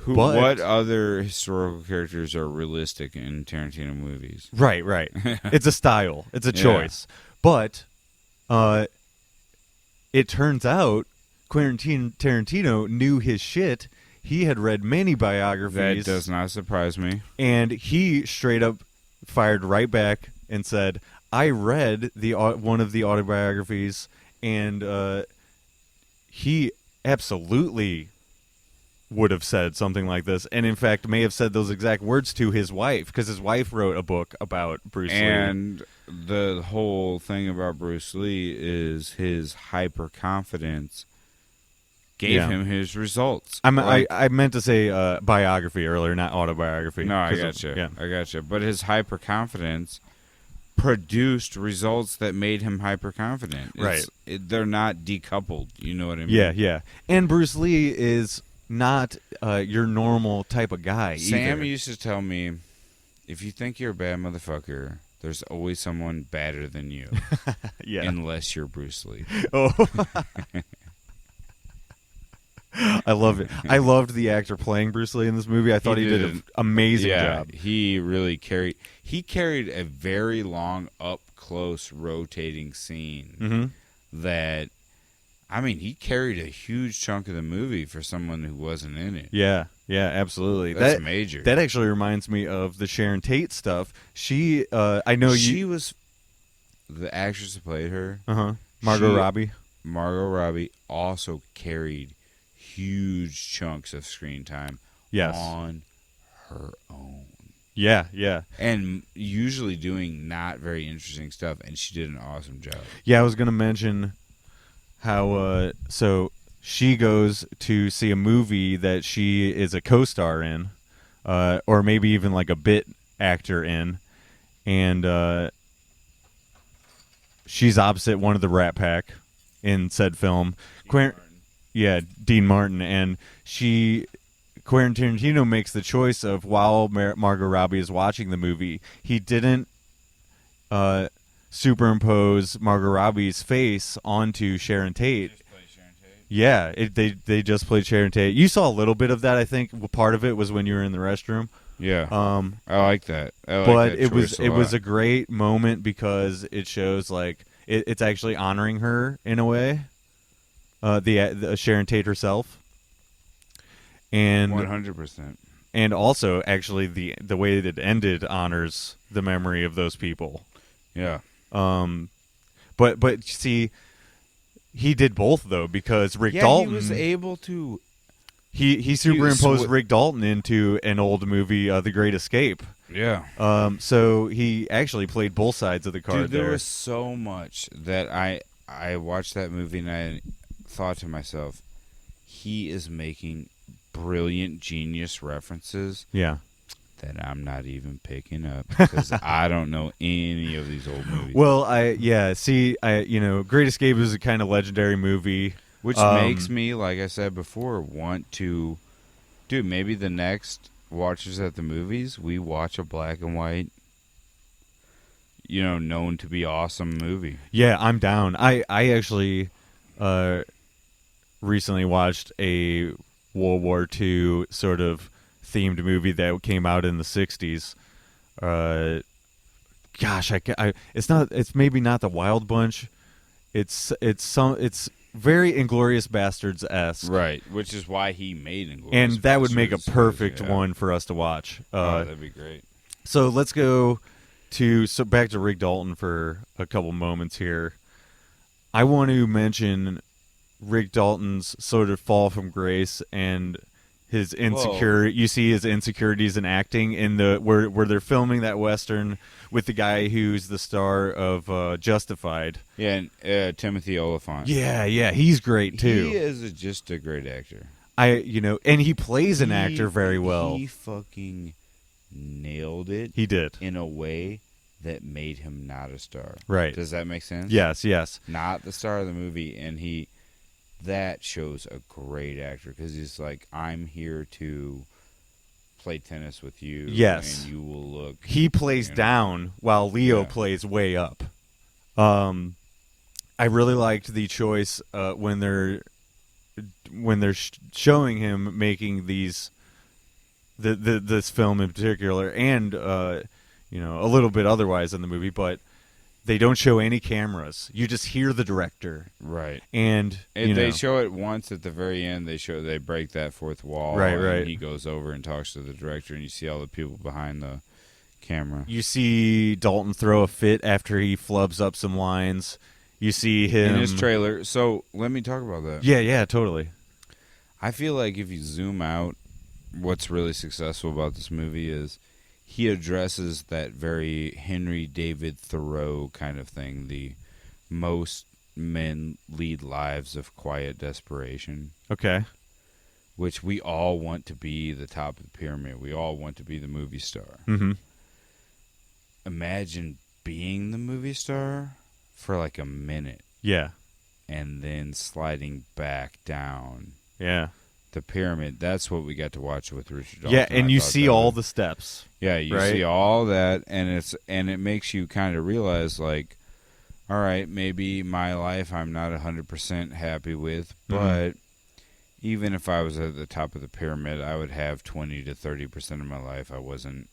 What other historical characters are realistic in Tarantino movies? Right. It's a style. It's a choice. But it turns out Quentin Tarantino knew his shit. He had read many biographies. That does not surprise me. And he straight up fired right back and said, I read one of the autobiographies, and he absolutely would have said something like this, and in fact may have said those exact words to his wife, because his wife wrote a book about Bruce Lee. And the whole thing about Bruce Lee is his hyper-confidence gave him his results. I meant to say biography earlier, not autobiography. No, I gotcha. Yeah. I gotcha. But his hyper-confidence produced results that made him hyper-confident. They're not decoupled. You know what I mean? Yeah. And Bruce Lee is not your normal type of guy Sam either. used to tell me, if you think you're a bad motherfucker, there's always someone badder than you. Unless you're Bruce Lee. Oh. I love it. I loved the actor playing Bruce Lee in this movie. I thought he did an amazing job. He really carried a very long, up-close, rotating scene that, I mean, he carried a huge chunk of the movie for someone who wasn't in it. Yeah, absolutely. That's major. That actually reminds me of the Sharon Tate stuff. She was the actress who played her. Margot Robbie. Margot Robbie also carried huge chunks of screen time on her own. Yeah. And usually doing not very interesting stuff, and she did an awesome job. Yeah, I was going to mention how so she goes to see a movie that she is a co-star in, or maybe even like a bit actor in, and she's opposite one of the Rat Pack in said film. Dean Martin, and Quentin Tarantino makes the choice of, while Margot Robbie is watching the movie, he didn't superimpose Margot Robbie's face onto Sharon Tate. Yeah, they just played Sharon Tate. You saw a little bit of that, I think. Part of it was when you were in the restroom. Yeah, I like that. But it was a great moment because it shows like it's actually honoring her in a way. The Sharon Tate herself, and 100%, and also actually the way that it ended honors the memory of those people. Yeah. But see, he did both though, because Rick Dalton he was able to. He superimposed Rick Dalton into an old movie, The Great Escape. Yeah. So he actually played both sides of the card. Dude, there was so much that I watched that movie and I thought to myself, he is making brilliant genius references that I'm not even picking up because I don't know any of these old movies. Well, Great Escape is a kind of legendary movie, which makes me, like I said before, want to, dude, maybe the next Watchers at the Movies, we watch a black and white, known to be awesome movie. Yeah, I'm down. I actually recently watched a World War II sort of themed movie that came out in the 60s. It's maybe not The Wild Bunch. It's very Inglourious Bastards-esque. Right, which is why he made Inglourious Bastards. And that would make a perfect one for us to watch. That'd be great. So let's go back to Rick Dalton for a couple moments here. I want to mention Rick Dalton's sort of fall from grace and his you see his insecurities in acting in where they're filming that Western with the guy who's the star of Justified. Yeah, and Timothy Olyphant. Yeah, he's great too. He is just a great actor. And he plays an actor very well. He fucking nailed it. He did. In a way that made him not a star. Right. Does that make sense? Yes. Not the star of the movie, and that shows a great actor because he's like, I'm here to play tennis with you. Yes. And you will look. He plays down while Leo plays way up. I really liked the choice when they're when they're showing him making these this film in particular, and a little bit otherwise in the movie, but they don't show any cameras. You just hear the director, right? And they show it once at the very end. They break that fourth wall, right. And he goes over and talks to the director, and you see all the people behind the camera. You see Dalton throw a fit after he flubs up some lines. You see him in his trailer. So let me talk about that. Yeah, totally. I feel like if you zoom out, what's really successful about this movie is he addresses that very Henry David Thoreau kind of thing. The most men lead lives of quiet desperation. Okay. Which we all want to be the top of the pyramid. We all want to be the movie star. Mm-hmm. Imagine being the movie star for like a minute. Yeah. And then sliding back down. Yeah. The pyramid. That's what we got to watch with Richard Dalton. Yeah, and you see all the steps. Yeah, you see all that, and it makes you kind of realize, like, all right, maybe my life I'm not 100% happy with, but even if I was at the top of the pyramid, I would have 20 to 30% of my life I wasn't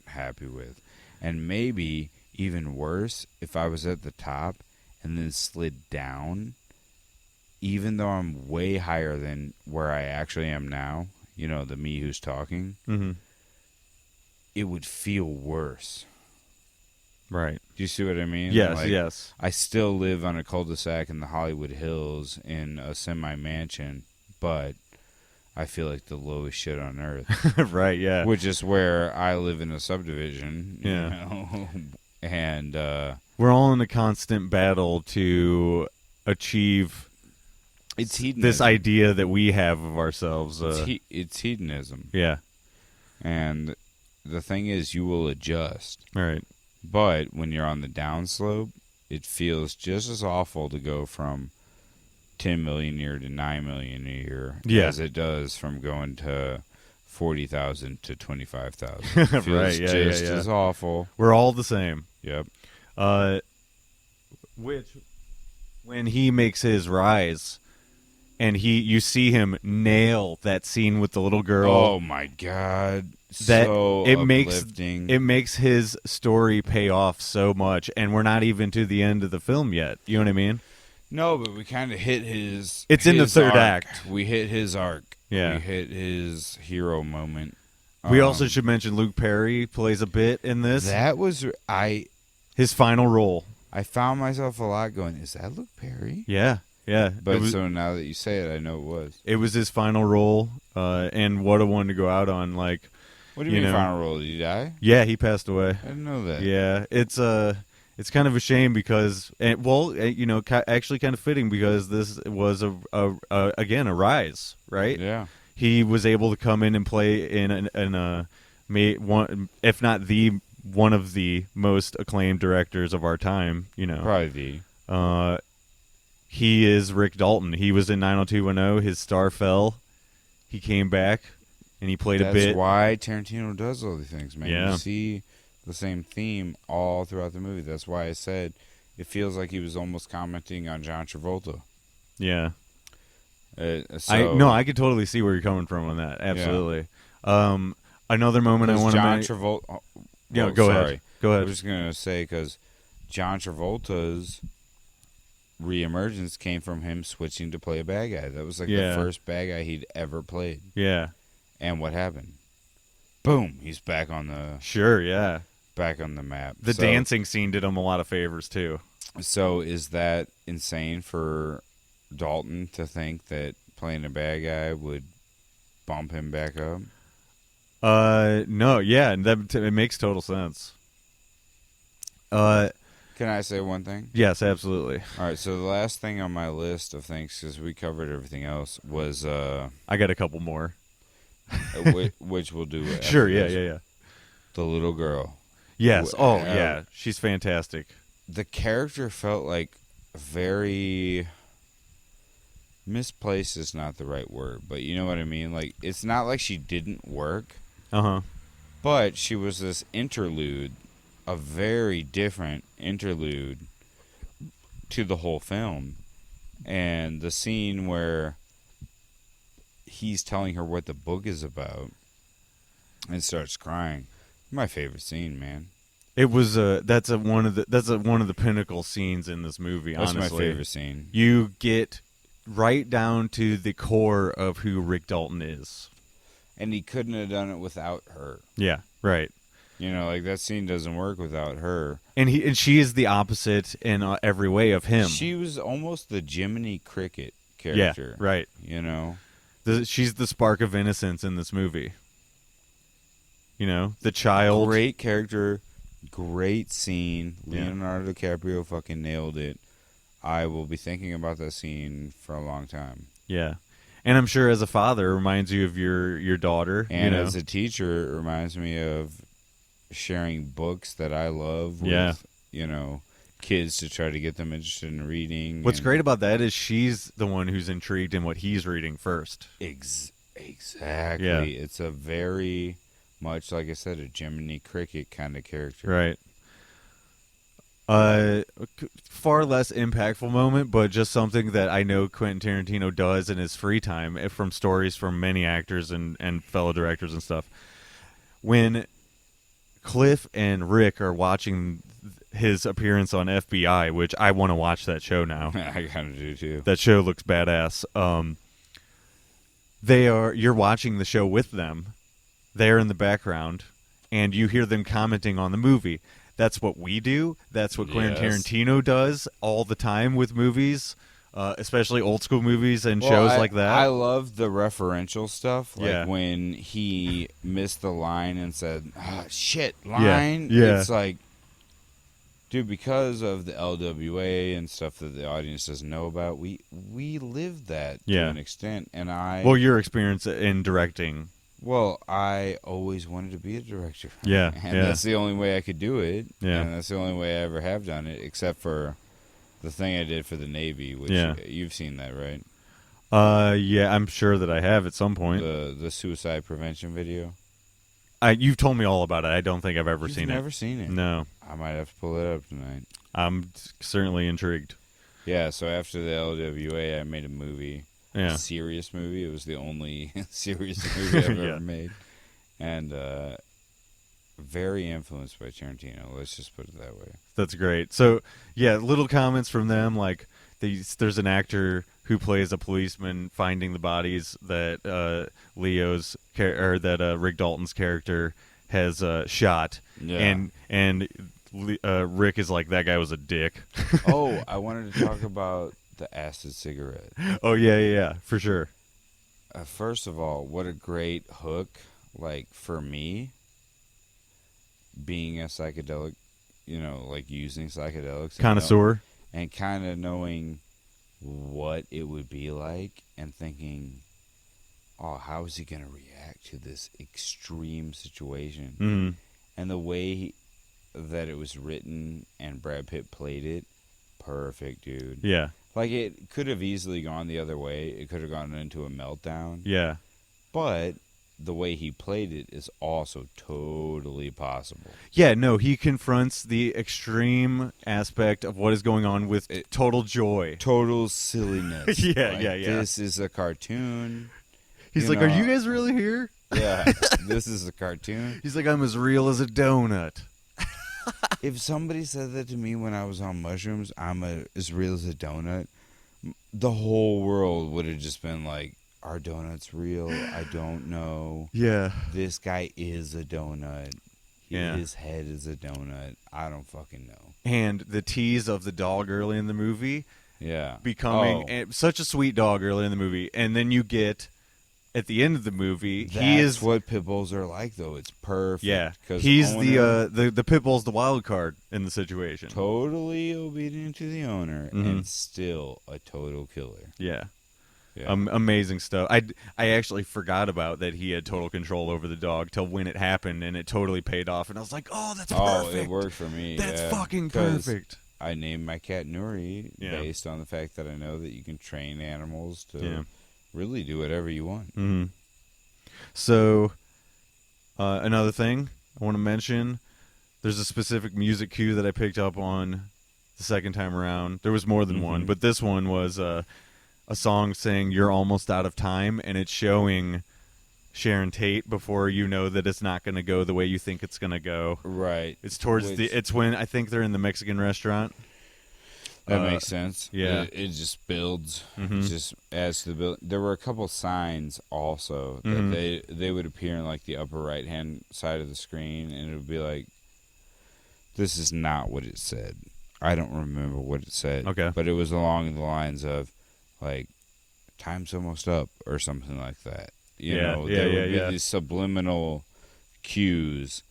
happy with. And maybe even worse, if I was at the top and then slid down, even though I'm way higher than where I actually am now, the me who's talking, it would feel worse. Right. Do you see what I mean? Yes, yes. I still live on a cul-de-sac in the Hollywood Hills in a semi-mansion, but I feel like the lowest shit on earth. Right, yeah. Which is where I live in a subdivision. Yeah. And we're all in a constant battle to achieve this idea that we have of ourselves. It's hedonism. Yeah. And the thing is, you will adjust. Right. But when you're on the downslope, it feels just as awful to go from 10 million a year to 9 million a year as it does from going to 40,000 to 25,000. It feels right, just as awful. We're all the same. Yep. Which, when he makes his rise, and you see him nail that scene with the little girl. Oh my God! That so uplifting. It makes his story pay off so much, and we're not even to the end of the film yet. You know what I mean? No, but we kind of hit his. It's in the third act. We hit his arc. Yeah, we hit his hero moment. We also should mention Luke Perry plays a bit in this. That was his final role. I found myself a lot going, "Is that Luke Perry?" Yeah. Yeah, but so now that you say it, I know it was. It was his final role, and what a one to go out on! Like, what do you mean final role? Did he die? Yeah, he passed away. I didn't know that. Yeah, it's kind of a shame because, actually kind of fitting because this was again a rise, right? Yeah, he was able to come in and play in one, if not the one of the most acclaimed directors of our time. Probably the. He is Rick Dalton. He was in 90210. His star fell. He came back, and he played a bit. That's why Tarantino does all these things, man. Yeah. You see the same theme all throughout the movie. That's why I said it feels like he was almost commenting on John Travolta. Yeah. I could totally see where you're coming from on that. Absolutely. Yeah. Another moment I want to make. John Travolta. Go ahead. Go ahead. I was just going to say because John Travolta's reemergence came from him switching to play a bad guy. That was like the first bad guy he'd ever played. Yeah. And what happened? Boom! He's back on the back on the map. The dancing scene did him a lot of favors too. So is that insane for Dalton to think that playing a bad guy would bump him back up? No, yeah, it makes total sense. Can I say one thing? Yes, absolutely. All right, so the last thing on my list of things, because we covered everything else, was... I got a couple more. which we'll do. Sure, yeah. The little girl. Yes, yeah, she's fantastic. The character felt like very... misplaced is not the right word, but you know what I mean? Like, it's not like she didn't work. Uh-huh. But she was this interlude, a very different interlude to the whole film. And the scene where he's telling her what the book is about and starts crying. My favorite scene, man. It was that's one of the pinnacle scenes in this movie. That's honestly, my favorite scene. You get right down to the core of who Rick Dalton is, and he couldn't have done it without her. Yeah, right. You know, like that scene doesn't work without her. And she is the opposite in every way of him. She was almost the Jiminy Cricket character. Yeah, right. You know, she's the spark of innocence in this movie. You know, the child. Great character. Great scene. Leonardo DiCaprio fucking nailed it. I will be thinking about that scene for a long time. Yeah. And I'm sure as a father, it reminds you of your daughter. And as a teacher, it reminds me of sharing books that I love with, kids to try to get them interested in reading. What's great about that is she's the one who's intrigued in what he's reading first. Exactly. Yeah. It's a very... much, like I said, a Jiminy Cricket kind of character. Right. Far less impactful moment, but just something that I know Quentin Tarantino does in his free time from stories from many actors and fellow directors and stuff. When Cliff and Rick are watching his appearance on FBI, which I want to watch that show now. I kind of do, too. That show looks badass. You're watching the show with them. They're in the background, and you hear them commenting on the movie. That's what we do. That's what Quentin Tarantino does all the time with movies, especially old school movies and shows like that. I love the referential stuff, like when he missed the line and said, shit, line. Yeah. It's like, dude, because of the LWA and stuff that the audience doesn't know about, we live that to an extent. And your experience in directing. Well, I always wanted to be a director. Yeah. And that's the only way I could do it. Yeah. And that's the only way I ever have done it, except for the thing I did for the Navy, which you've seen that, right? Yeah, I'm sure that I have at some point. The suicide prevention video. You've told me all about it. I don't think I've ever seen it. You've never seen it? No. I might have to pull it up tonight. I'm certainly intrigued. Yeah, so after the LWA, I made a movie. Yeah. A serious movie. It was the only serious movie I've ever made. And very influenced by Tarantino. Let's just put it that way. That's great. So, yeah, little comments from them, like there's an actor who plays a policeman finding the bodies that Rick Dalton's character has shot. Yeah. And Rick is like, that guy was a dick. Oh, I wanted to talk about the acid cigarette. Oh, yeah, for sure. First of all, what a great hook, like, for me, being a psychedelic, like using psychedelics. Connoisseur. And kind of knowing what it would be like and thinking, oh, how is he going to react to this extreme situation? Mm-hmm. And the way that it was written and Brad Pitt played it, perfect, dude. Yeah. Like, it could have easily gone the other way. It could have gone into a meltdown. Yeah. But the way he played it is also totally possible. Yeah, no, he confronts the extreme aspect of what is going on with total joy. Total silliness. Yeah. This is a cartoon. He's like, are you guys really here? Yeah, this is a cartoon. He's like, I'm as real as a donut. If somebody said that to me when I was on mushrooms, I'm as real as a donut, the whole world would have just been like, are donuts real? I don't know. Yeah. This guy is a donut. His head is a donut. I don't fucking know. And the tease of the dog early in the movie. Yeah. Becoming such a sweet dog early in the movie. And then you get... at the end of the movie, that's what pit bulls are like, though. It's perfect. Yeah, he's the pit bull's the wild card in the situation. Totally obedient to the owner, and still a total killer. Yeah. Amazing stuff. I actually forgot about that he had total control over the dog till when it happened, and it totally paid off. And I was like, oh, that's perfect. Oh, it worked for me. That's fucking perfect. I named my cat Nuri based on the fact that I know that you can train animals to really do whatever you want. Mm-hmm. So, another thing I want to mention, there's a specific music cue that I picked up on the second time around. There was more than one, but this one was a song saying "You're almost out of time," and it's showing Sharon Tate before you know that it's not going to go the way you think it's going to go. Right. It's towards it's when I think they're in the Mexican restaurant. That makes sense. Yeah. It just builds. It just adds to the build. There were a couple signs also that they would appear in like the upper right hand side of the screen, and it would be like, this is not what it said. I don't remember what it said. Okay. But it was along the lines of like, time's almost up or something like that. There would be these subliminal cues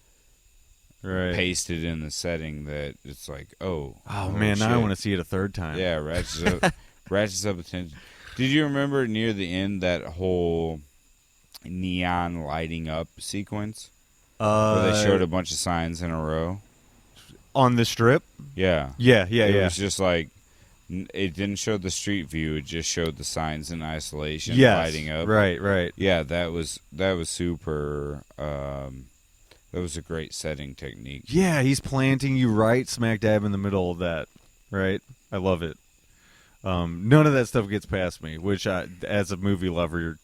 pasted in the setting that it's like, oh man, shit. now I want to see it a third time. Yeah, ratchets up attention. Did you remember near the end that whole neon lighting up sequence where they showed a bunch of signs in a row on the strip? Yeah. It was just like, it didn't show the street view. It just showed the signs in isolation lighting up. Right. Yeah, that was super. That was a great setting technique. Yeah, he's planting you right smack dab in the middle of that. Right, I love it. None of that stuff gets past me. Which, as a movie lover,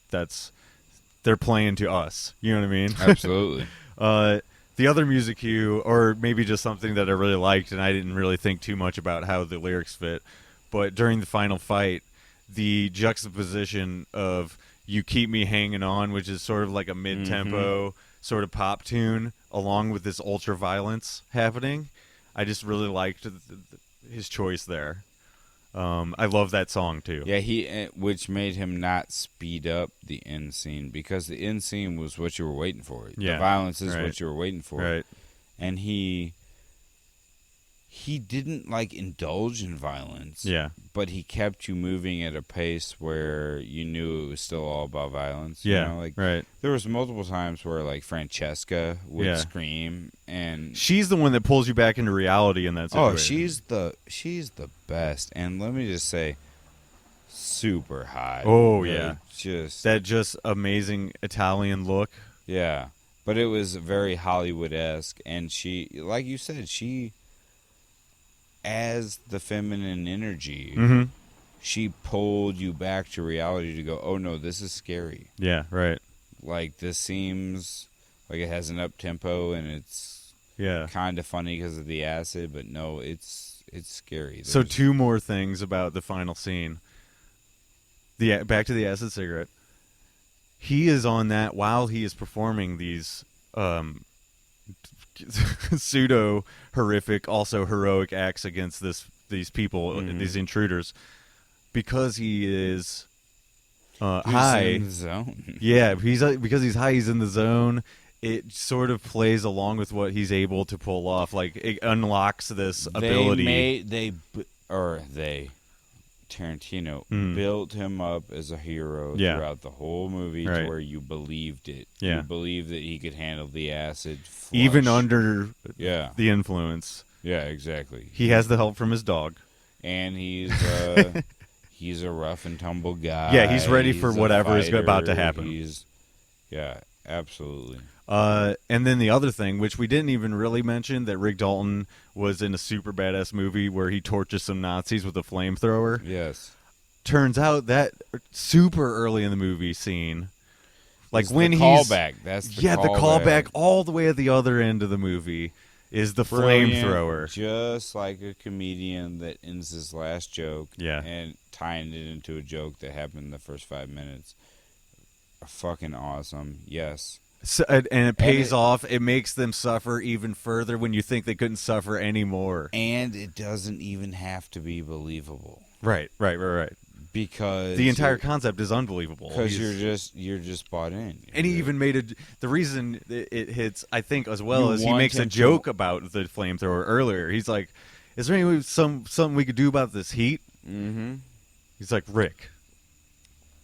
they're playing to us. You know what I mean? Absolutely. The other music cue, or maybe just something that I really liked, and I didn't really think too much about how the lyrics fit. But during the final fight, the juxtaposition of "You Keep Me Hanging On," which is sort of like a mid-tempo sort of pop tune, along with this ultra violence happening, I just really liked his choice there. I love that song too. Yeah, which made him not speed up the end scene, because the end scene was what you were waiting for. Yeah, the violence is what you were waiting for. Right. And he didn't like indulge in violence. Yeah. But he kept you moving at a pace where you knew it was still all about violence. Yeah. Right. There was multiple times where like Francesca would scream, and she's the one that pulls you back into reality in that situation. Oh, she's the best. And let me just say, super hot. Oh yeah. Just amazing Italian look. Yeah. But it was very Hollywood-esque, and she, like you said, as the feminine energy, she pulled you back to reality to go, oh no, this is scary. Yeah, right. Like, this seems like it has an up-tempo, and it's kind of funny because of the acid, but no, it's scary. So 2 more things about the final scene. Back to the acid cigarette. He is on that while he is performing these pseudo horrific, also heroic acts against these people, these intruders, because he is high. In the zone. Yeah, because he's high. He's in the zone. It sort of plays along with what he's able to pull off. Like, it unlocks this ability. Tarantino built him up as a hero throughout the whole movie, to where you believed it. Yeah. You believed that he could handle the acid flush. Even under the influence. Yeah, exactly. He has the help from his dog. And he's a rough and tumble guy. Yeah, he's ready for whatever is about to happen. Yeah, absolutely. And then the other thing, which we didn't even really mention, that Rick Dalton was in a super badass movie where he torches some Nazis with a flamethrower. Yes. Turns out that super early in the movie scene, like, it's when the he's callback. That's the the callback all the way at the other end of the movie is the flamethrower. Just like a comedian that ends his last joke and tying it into a joke that happened in the first 5 minutes. Fucking awesome. Yes. So, and it pays off. It makes them suffer even further when you think they couldn't suffer anymore. And it doesn't even have to be believable. Right. Because the entire concept is unbelievable. Because you're just bought in. And he even made the reason it hits, I think, as well, as he makes a joke about the flamethrower earlier. He's like, "Is there any something we could do about this heat?" Mm-hmm. He's like, "Rick,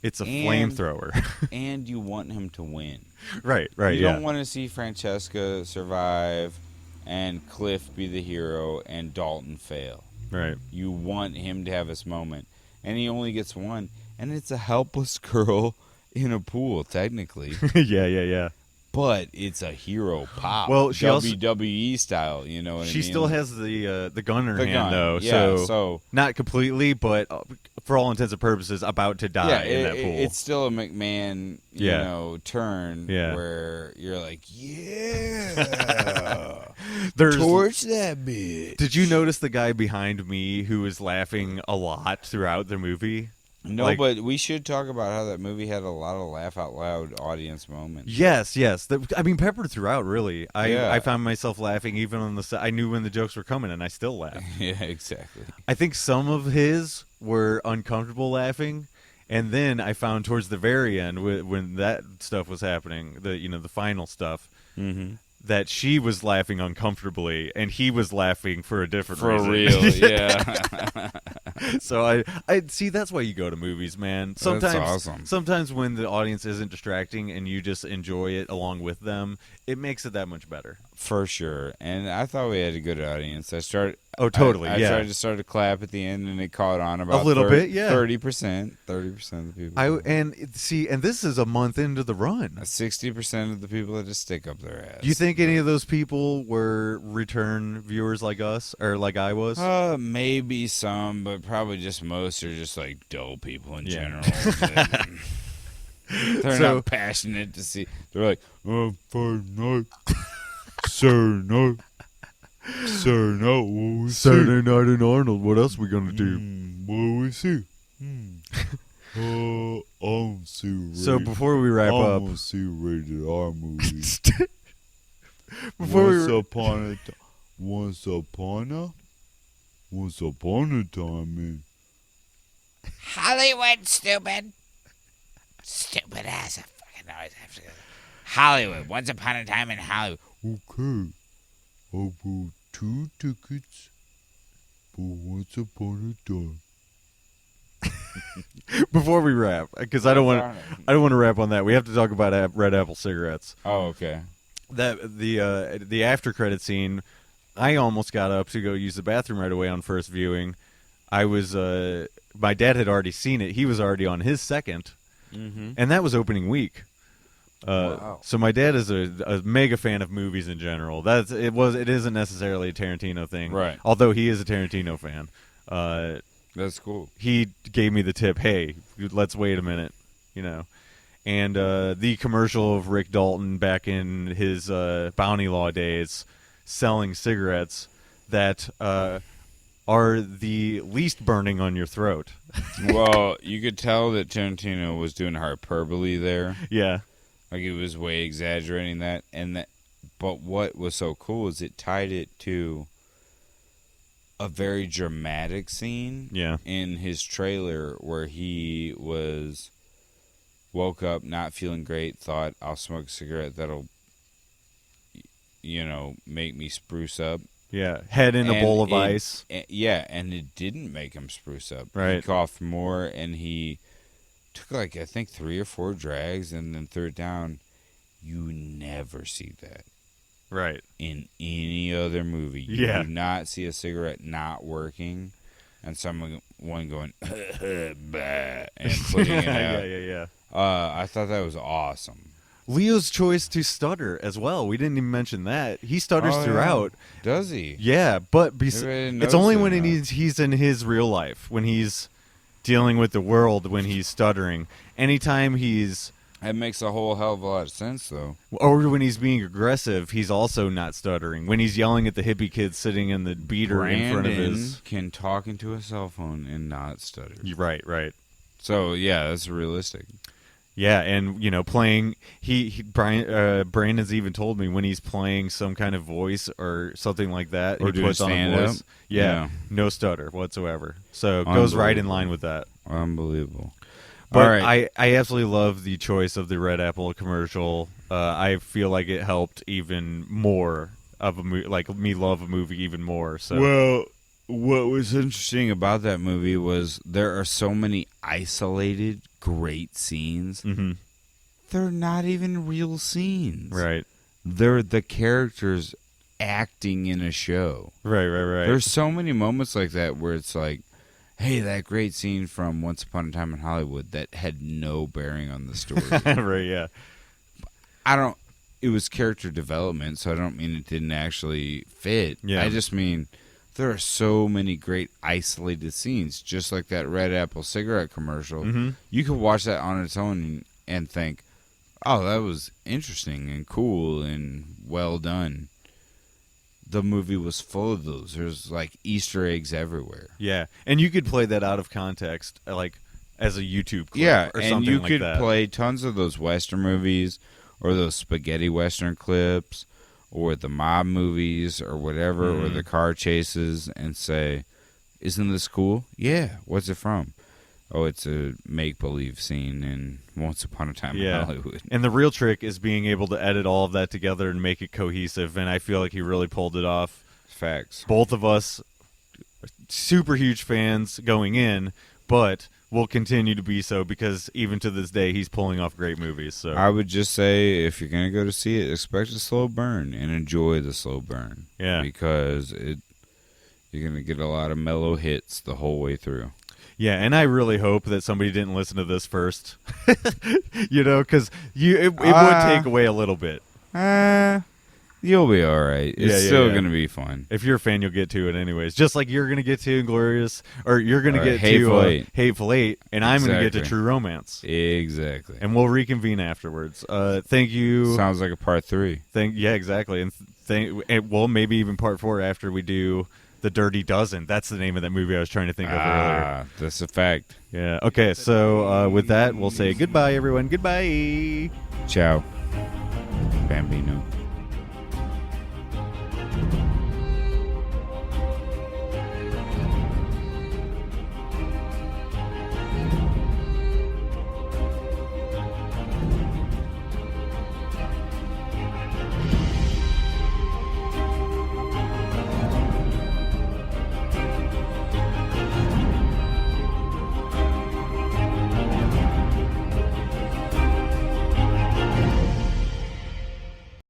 it's a flamethrower." And you want him to win. Right. You don't want to see Francesca survive and Cliff be the hero and Dalton fail. Right. You want him to have his moment. And he only gets one. And it's a helpless girl in a pool, technically. Yeah. but it's a hero pop. Well, she WWE style, you know what I mean? She still has the gun in her hand, though. Yeah, so not completely, but for all intents and purposes, about to die in that pool. It's still a McMahon, you know, turn where you're like, torch that bitch. Did you notice the guy behind me who was laughing a lot throughout the movie? No, but we should talk about how that movie had a lot of laugh out loud audience moments. Yes. I mean, peppered throughout, really. I found myself laughing even on the set. I knew when the jokes were coming, and I still laughed. Yeah, exactly. I think some of his were uncomfortable laughing, and then I found towards the very end, when that stuff was happening, the final stuff, that she was laughing uncomfortably, and he was laughing for a different reason. For real, yeah. So I see, that's why you go to movies, man. Sometimes, that's awesome. Sometimes when the audience isn't distracting and you just enjoy it along with them, it makes it that much better. For sure. And I thought we had a good audience. I started I tried to start to clap at the end, and it caught on about a little bit, yeah. 30% of the people. And this is a month into the run. 60% of the people that just stick up their ass. Do you think any of those people were return viewers like us, or like I was? Maybe some, but probably just most are just like dull people in general. They're not passionate to see. They're like, oh, Friday night, Saturday night, Saturday night in Arnold. What else we gonna do? What do we see? I don't see. So before we wrap up, I don't see rated R movies. Once upon a time, man. Hollywood, stupid. Stupid ass. I fucking always have to go. Hollywood. Once upon a time in Hollywood. Okay. I bought 2 tickets for Once Upon a Time. Before we wrap, because I don't want to wrap on that. We have to talk about Red Apple cigarettes. Oh, okay. The after credit scene, I almost got up to go use the bathroom right away on first viewing. I was my dad had already seen it. He was already on his second, and that was opening week. Wow. So my dad is a mega fan of movies in general. It isn't necessarily a Tarantino thing, right? Although he is a Tarantino fan. That's cool. He gave me the tip, hey, let's wait a minute, you know. And the commercial of Rick Dalton back in his Bounty Law days selling cigarettes that are the least burning on your throat. Well, you could tell that Tarantino was doing hyperbole there. Yeah. Like he was way exaggerating that. But what was so cool is it tied it to a very dramatic scene in his trailer where he woke up not feeling great, thought, I'll smoke a cigarette that'll, make me spruce up. Yeah, head in a bowl of ice. And it didn't make him spruce up. Right. He coughed more, and he took, I think 3 or 4 drags and then threw it down. You never see that. Right. In any other movie. You do not see a cigarette not working and someone going, bah, and putting it out. Yeah. I thought that was awesome. Leo's choice to stutter as well. We didn't even mention that. He stutters throughout. Does he? Yeah, but it's only when he's in his real life, when he's dealing with the world, when he's stuttering. Anytime he's... That makes a whole hell of a lot of sense, though. Or when he's being aggressive, he's also not stuttering. When he's yelling at the hippie kid sitting in the beater in front of his... can talk into a cell phone and not stutter. Right. So, yeah, that's realistic. Yeah, and, playing... Brandon's even told me when he's playing some kind of voice or something like that, or he puts on a voice. Yeah, no stutter whatsoever. So it goes right in line with that. Unbelievable. But right. I absolutely love the choice of the Red Apple commercial. I feel like it helped even more of a me love a movie even more. So well, what was interesting about that movie was there are so many isolated great scenes. Mm-hmm. They're not even real scenes. Right. They're the characters acting in a show. Right. There's so many moments like that where it's like, hey, that great scene from Once Upon a Time in Hollywood that had no bearing on the story. Right, yeah. it was character development, so I don't mean it didn't actually fit. Yeah. I just mean there are so many great isolated scenes, just like that Red Apple cigarette commercial. Mm-hmm. You could watch that on its own and think, oh, that was interesting and cool and well done. The movie was full of those. There's like Easter eggs everywhere. Yeah, and you could play that out of context, like as a YouTube clip or and something you like could that. play tons of those Western movies or those spaghetti Western clips or the mob movies or whatever, or the car chases, and say, isn't this cool? Yeah. What's it from? Oh, it's a make-believe scene in Once Upon a Time in Hollywood. And the real trick is being able to edit all of that together and make it cohesive, and I feel like he really pulled it off. Facts. Both of us, super huge fans going in, but will continue to be so because even to this day, he's pulling off great movies. So I would just say, if you're going to go to see it, expect a slow burn and enjoy the slow burn. Yeah. Because you're going to get a lot of mellow hits the whole way through. Yeah, and I really hope that somebody didn't listen to this first, because it would take away a little bit. You'll be all right. It's still going to be fun. If you're a fan, you'll get to it anyways. Just like you're going to get to Inglorious, or you're going to get Hateful to Eight. Hateful Eight, and I'm going to get to True Romance. Exactly. And we'll reconvene afterwards. Thank you. Sounds like a part 3. Yeah, exactly. And well, maybe even part 4 after we do The Dirty Dozen. That's the name of that movie I was trying to think of earlier. That's a fact. Yeah. Okay, so with that, we'll say goodbye, everyone. Goodbye. Ciao. Bambino.